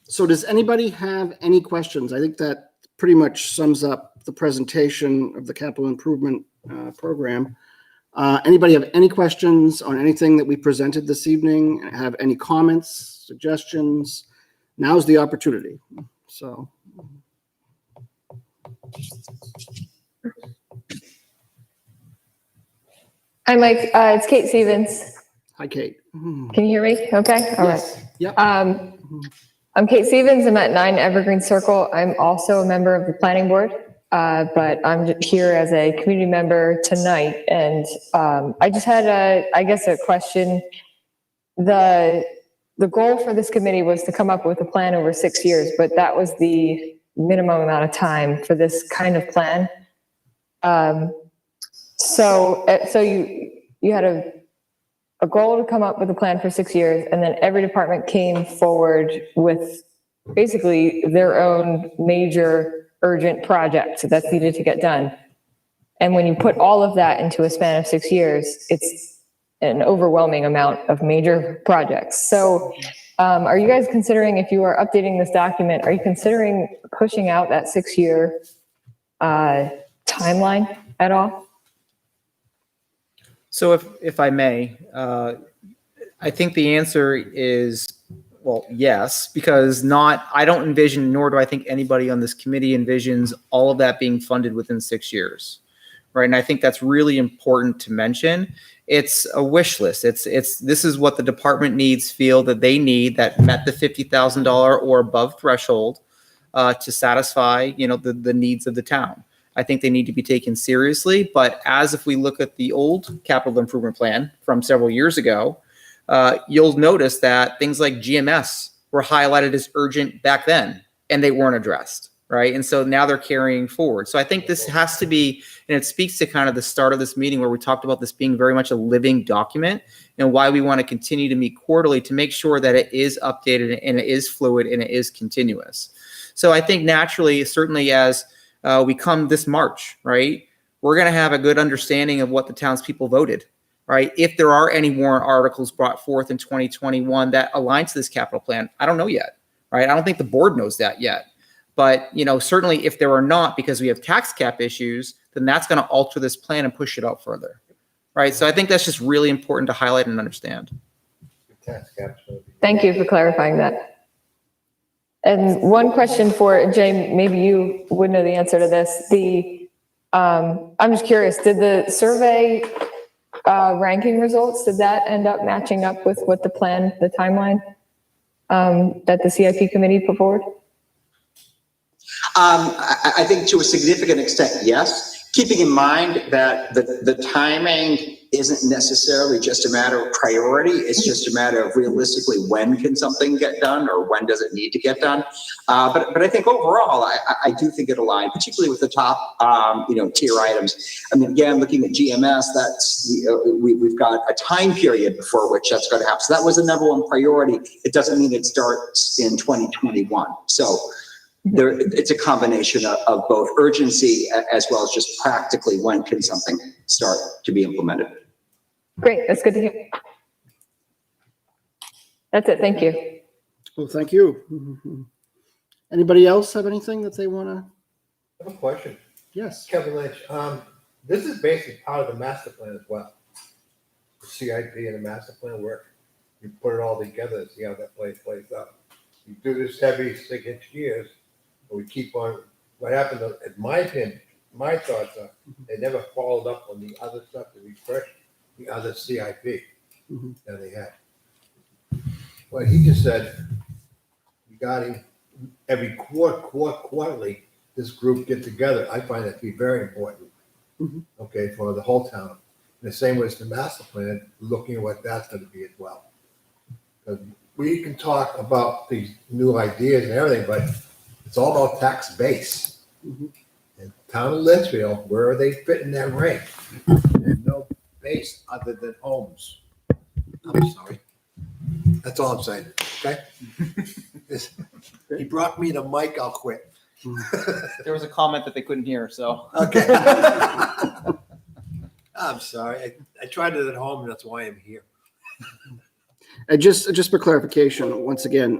So does anybody have any questions? I think that pretty much sums up the presentation of the capital improvement program. Anybody have any questions on anything that we presented this evening? Have any comments, suggestions? Now's the opportunity. So. Hi, Mike. It's Kate Stevens. Hi, Kate. Can you hear me? Okay. All right. Yep. I'm Kate Stevens. I'm at 9 Evergreen Circle. I'm also a member of the planning board, but I'm here as a community member tonight. And I just had a question. The goal for this committee was to come up with a plan over 6 years, but that was the minimum amount of time for this kind of plan. So you had a goal to come up with a plan for 6 years, and then every department came forward with basically their own major urgent project that needed to get done. And when you put all of that into a span of 6 years, it's an overwhelming amount of major projects. So are you guys considering, if you are updating this document, are you considering pushing out that 6-year timeline at all? So if I may, I think the answer is, well, yes, because I don't envision, nor do I think anybody on this committee envisions all of that being funded within 6 years, right? And I think that's really important to mention. It's a wish list. This is what the department feel that they need, that met the $50,000 or above threshold to satisfy, the needs of the town. I think they need to be taken seriously. But if we look at the old capital improvement plan from several years ago, you'll notice that things like GMS were highlighted as urgent back then, and they weren't addressed, right? And so now they're carrying forward. So I think this has to be, and it speaks to kind of the start of this meeting where we talked about this being very much a living document, and why we want to continue to meet quarterly to make sure that it is updated and it is fluid and it is continuous. So I think naturally, certainly as we come this March, right, we're going to have a good understanding of what the townspeople voted, right? If there are any warrant articles brought forth in 2021 that align to this capital plan, I don't know yet, right? I don't think the board knows that yet. But, certainly if there are not, because we have tax cap issues, then that's going to alter this plan and push it out further, right? So I think that's just really important to highlight and understand. Thank you for clarifying that. And one question for Jay, maybe you would know the answer to this. I'm just curious, did the survey ranking results, did that end up matching up with what the timeline that the CIP committee put forward? I think to a significant extent, yes. Keeping in mind that the timing isn't necessarily just a matter of priority. It's just a matter of realistically when can something get done or when does it need to get done. But I think overall, I do think it aligned, particularly with the top tier items. I mean, again, looking at GMS, we've got a time period before which that's going to happen. So that was the number one priority. It doesn't mean it starts in 2021. So it's a combination of both urgency as well as just practically when can something start to be implemented. Great, that's good to hear. That's it, thank you. Well, thank you. Anybody else have anything that they want to? I have a question. Yes. Kevin Lynch, this is basically part of the master plan as well. The CIP and the master plan work. You put it all together and see how that plays out. You do this every 6 years. We keep on, what happened, in my opinion, my thoughts are, they never followed up on the other stuff to refresh the other CIP that they had. What he just said, regarding every quarterly, this group get together, I find that to be very important, okay, for the whole town. In the same way as the master plan, looking at what that's going to be as well. Because we can talk about these new ideas and everything, but it's all about tax base. And town of Litchfield, where are they fitting that rank? There's no base other than homes. I'm sorry. That's all I'm saying. Okay. He brought me the mic. I'll quit. There was a comment that they couldn't hear, so. Okay. I'm sorry. I tried it at home, and that's why I'm here. And just for clarification, once again,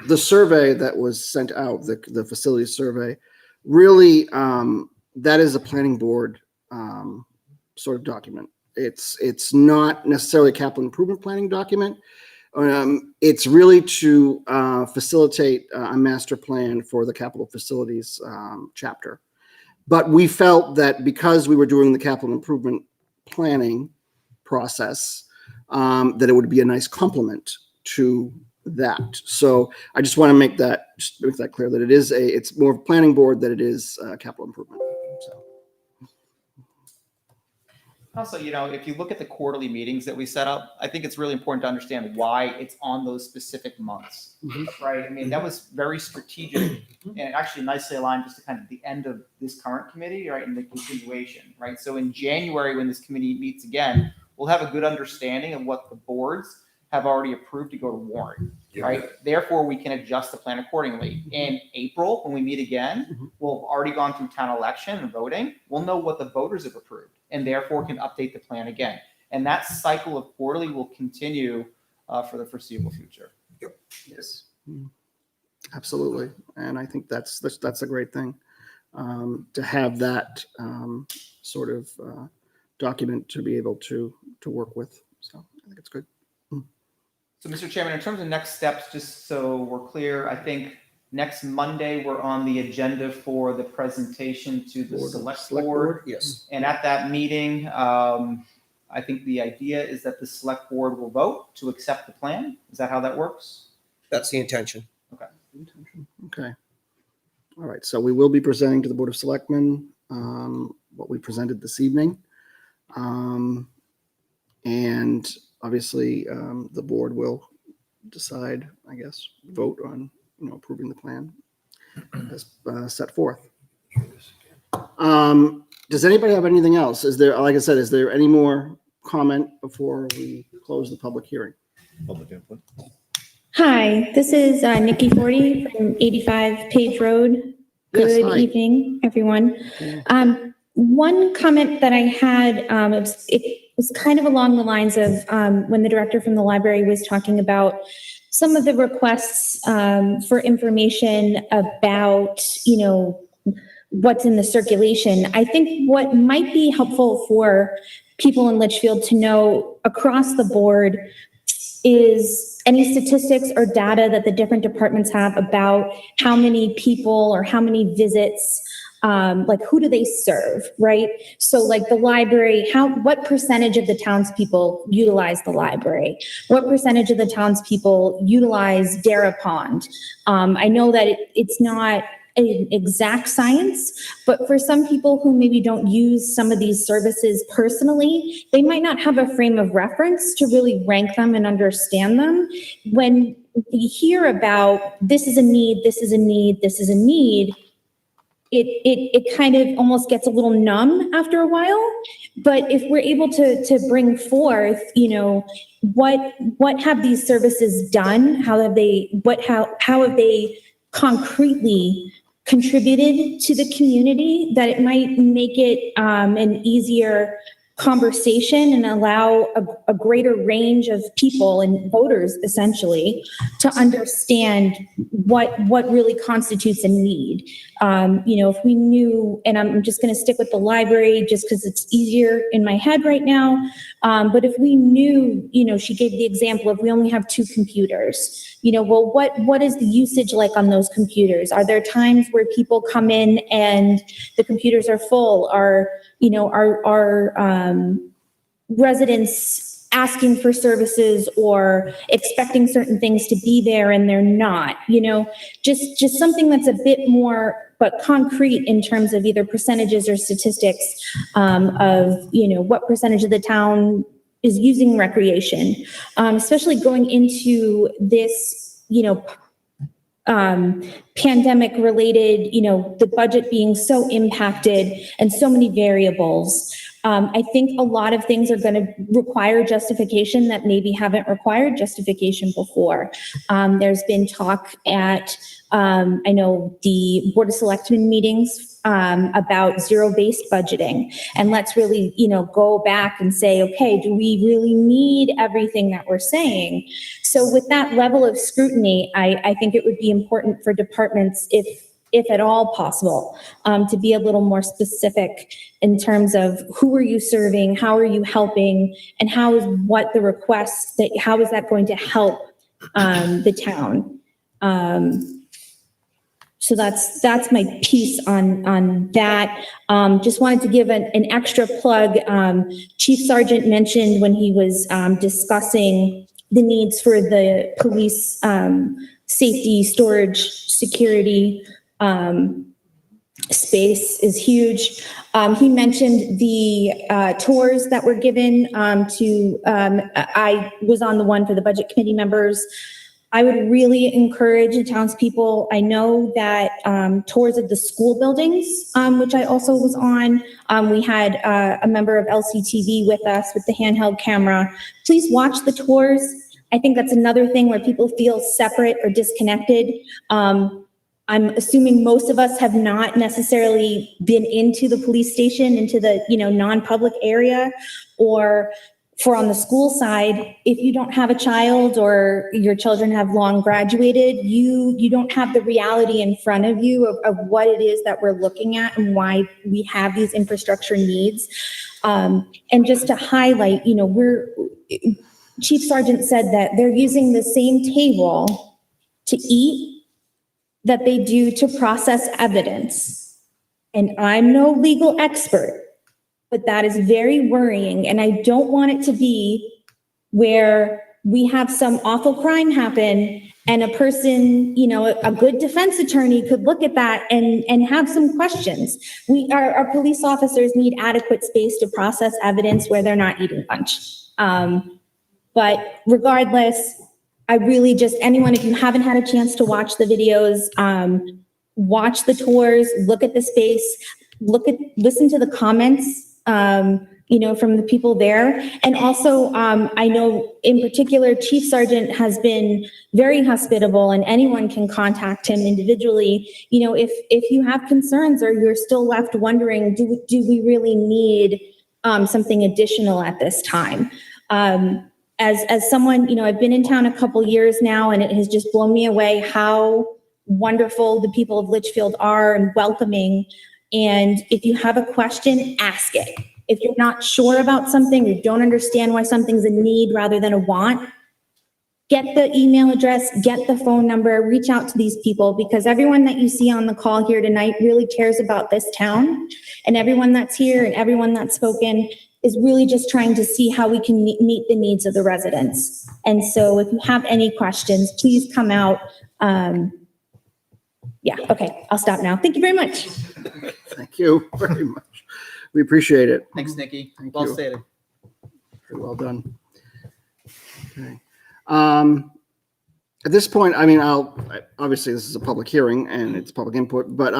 the survey that was sent out, the facility survey, really, that is a planning board sort of document. It's not necessarily a capital improvement planning document. It's really to facilitate a master plan for the capital facilities chapter. But we felt that because we were doing the capital improvement planning process, that it would be a nice complement to that. So I just want to make that clear, that it's more of a planning board than it is capital improvement. So. Also, if you look at the quarterly meetings that we set up, I think it's really important to understand why it's on those specific months, right? I mean, that was very strategic and actually nicely aligned just to kind of the end of this current committee, right, and the continuation, right? So in January, when this committee meets again, we'll have a good understanding of what the boards have already approved to go to warrant, right? Therefore, we can adjust the plan accordingly. In April, when we meet again, we'll have already gone through town election and voting. We'll know what the voters have approved and therefore can update the plan again. And that cycle of quarterly will continue for the foreseeable future. Yep. Yes. Absolutely. And I think that's a great thing, to have that sort of document to be able to work with. So I think it's good. So, Mr. Chairman, in terms of next steps, just so we're clear, I think next Monday we're on the agenda for the presentation to the select board. Yes. And at that meeting, I think the idea is that the select board will vote to accept the plan. Is that how that works? That's the intention. Okay. Okay. All right. So we will be presenting to the Board of Selectmen what we presented this evening. And obviously, the board will decide, I guess, vote on, approving the plan as set forth. Does anybody have anything else? Is there, like I said, is there any more comment before we close the public hearing? Public input. Hi, this is Nikki Forty from 85 Page Road. Yes, Good hi. evening, everyone. One comment that I had, it was kind of along the lines of when the director from the library was talking about some of the requests for information about, what's in the circulation. I think what might be helpful for people in Litchfield to know across the board is any statistics or data that the different departments have about how many people or how many visits, like who do they serve, right? So like the library, what percentage of the townspeople utilize the library? What percentage of the townspeople utilize Dara Pond? I know that it's not an exact science, but for some people who maybe don't use some of these services personally, they might not have a frame of reference to really rank them and understand them. When we hear about this is a need, this is a need, this is a need, it kind of almost gets a little numb after a while. But if we're able to bring forth, what have these services done? How have they concretely contributed to the community, that it might make it an easier conversation and allow a greater range of people and voters essentially to understand what really constitutes a need. If we knew, and I'm just going to stick with the library just because it's easier in my head right now. But if we knew, she gave the example of we only have 2 computers, well, what is the usage like on those computers? Are there times where people come in and the computers are full? Are residents asking for services or expecting certain things to be there and they're not, just something that's a bit more but concrete in terms of either percentages or statistics of what percentage of the town is using recreation, especially going into this pandemic related, the budget being so impacted and so many variables. I think a lot of things are going to require justification that maybe haven't required justification before. There's been talk at, I know the Board of Selectmen meetings about zero-based budgeting. And let's really, go back and say, okay, do we really need everything that we're saying? So with that level of scrutiny, I think it would be important for departments, if at all possible, to be a little more specific in terms of who are you serving, how are you helping, and how is that going to help the town? So that's my piece on that. Just wanted to give an extra plug. Chief Sergeant mentioned when he was discussing the needs for the police safety, storage, security space is huge. He mentioned the tours that were given I was on the one for the budget committee members. I would really encourage the townspeople. I know that tours of the school buildings, which I also was on, we had a member of LCTV with us with the handheld camera. Please watch the tours. I think that's another thing where people feel separate or disconnected. I'm assuming most of us have not necessarily been into the police station, into the, non-public area, or for on the school side, if you don't have a child or your children have long graduated, you don't have the reality in front of you of what it is that we're looking at and why we have these infrastructure needs. And just to highlight, Chief Sergeant said that they're using the same table to eat that they do to process evidence. And I'm no legal expert, but that is very worrying. And I don't want it to be where we have some awful crime happen and a person, a good defense attorney could look at that and have some questions. Our police officers need adequate space to process evidence where they're not eating lunch. But regardless, I really anyone, if you haven't had a chance to watch the videos, watch the tours, look at the space, listen to the comments, from the people there. And also, I know in particular, Chief Sergeant has been very hospitable and anyone can contact him individually. If you have concerns or you're still left wondering, do we really need something additional at this time? As someone, I've been in town a couple years now, and it has just blown me away how wonderful the people of Litchfield are and welcoming. And if you have a question, ask it. If you're not sure about something, you don't understand why something's a need rather than a want, get the email address, get the phone number, reach out to these people, because everyone that you see on the call here tonight really cares about this town. And everyone that's here and everyone that's spoken is really just trying to see how we can meet the needs of the residents. And so if you have any questions, please come out. Okay, I'll stop now. Thank you very much. Thank you very much. We appreciate it. Thanks, Nikki. Thank Well you. stated. Very well done. Okay. At this point, obviously this is a public hearing and it's public input, but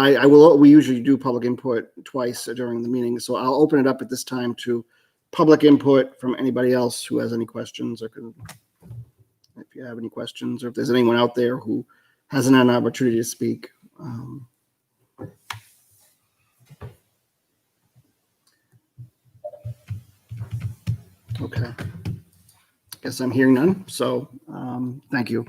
we usually do public input twice during the meeting. So I'll open it up at this time to public input from anybody else who has any questions if you have any questions, or if there's anyone out there who hasn't had an opportunity to speak. Okay. Guess I'm hearing none. So thank you.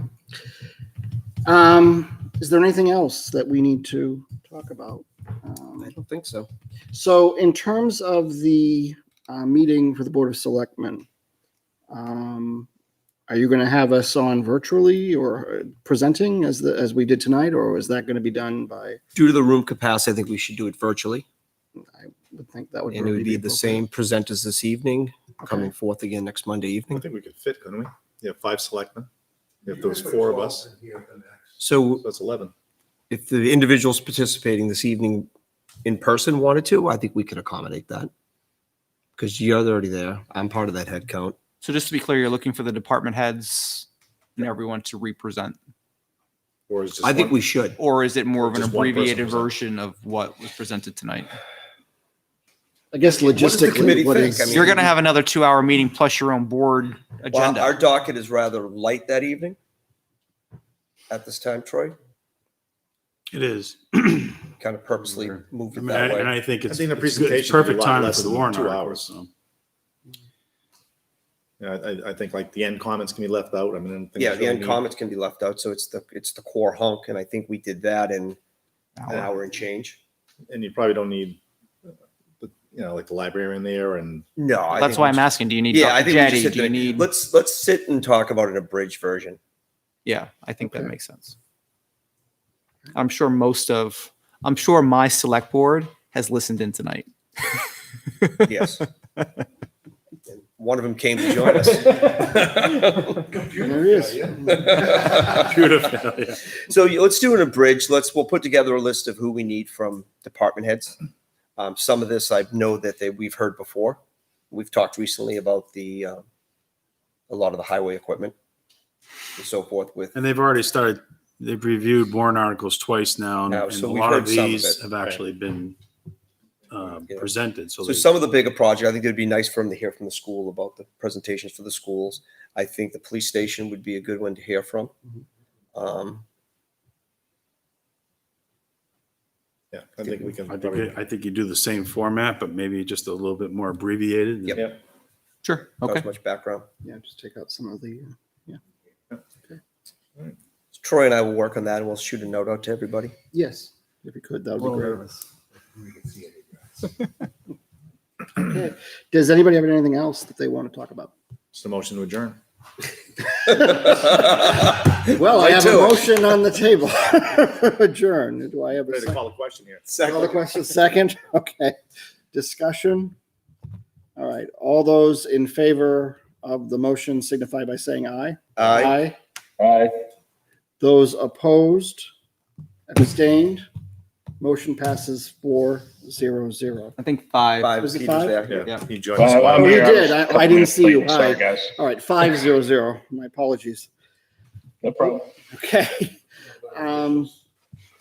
Is there anything else that we need to talk about? I don't think so. So in terms of the meeting for the Board of Selectmen, are you going to have us on virtually or presenting as we did tonight, or is that going to be done by? Due to the room capacity, I think we should do it virtually. I would think that would. And it would be the same presenters this evening, coming Okay. forth again next Monday I evening. think we could fit, couldn't we? Yeah, 5 selectmen. If there was 4 of us, So so that's 11. if the individuals participating this evening in person wanted to, I think we could accommodate that. Because you're already there. I'm part of that head count. So just to be clear, you're looking for the department heads and everyone to represent, Or is just I think one- we should. or is it more of an Just one person abbreviated present. version of what was presented tonight? I guess does the logistically, committee what think? is? I mean, You're going to have another 2-hour meeting plus your own board agenda. Our docket is rather light that evening at this time, Troy. It is. Kind of purposely moved it that And way. I think I it's think the it's presentation it's would be a perfect lot timing less for the than warrant 2 article, hours. so. Yeah, I think like the end comments can be left out. I mean, I don't think Yeah, it's the really end needed. comments can be left out, so it's the core hunk, and I think we did that in an hour and change. And you probably don't need, like the librarian there and No, I That's think why we I'm should- asking, do you need Yeah, I Dr. think we should Jetty? sit Do you there. need? Let's sit and talk about an abridged version. Yeah, I think that Okay. makes sense. I'm sure my select board has listened in tonight. Yes. One of them came to join us. There he is. Beautiful. Yeah. So let's do an abridged. We'll put together a list of who we need from department heads. Some of this I know that we've heard before. We've talked recently about a lot of the highway equipment and so forth with. And they've already started, they've reviewed warrant articles twice now. And So a we've lot of heard some of these it. have actually been presented. So Some of the bigger projects, I think it'd be nice for them to hear from the school about the presentations for the schools. I think the police station would be a good one to hear from. Yeah, I think we can. I think you do the same format, but maybe just a little bit more abbreviated. Yep. Sure. Not Okay. as much background. Yeah, just take out some of the, Troy and I will work on that and we'll shoot a note out to everybody. yes, if you could, that would be great. Okay. Does anybody have anything else that they want to talk about? It's the motion to adjourn. Well, I Right have to a it. motion on the table. Adjourn. Do I have a Ready to second? call a question here. Call the question second. Okay. Discussion. All right. All those in favor of the motion signify by saying aye. Aye. Aye. Those opposed, abstained, motion passes 4-0-0. I think 5. Was it Peter's five? there. Yeah, Yeah. he joined us. Oh, you did. I didn't see you. Sorry, Hi. guys. All right. 5-0-0. My apologies. No problem. Okay.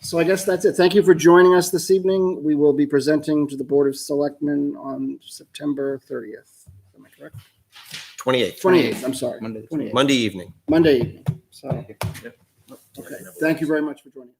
So I guess that's it. Thank you for joining us this evening. We will be presenting to the Board of Selectmen on September 30th. Am I correct? 28th. 28th, I'm sorry. Monday. 28th. Monday evening. Monday evening. So, okay. Thank you very much for joining us.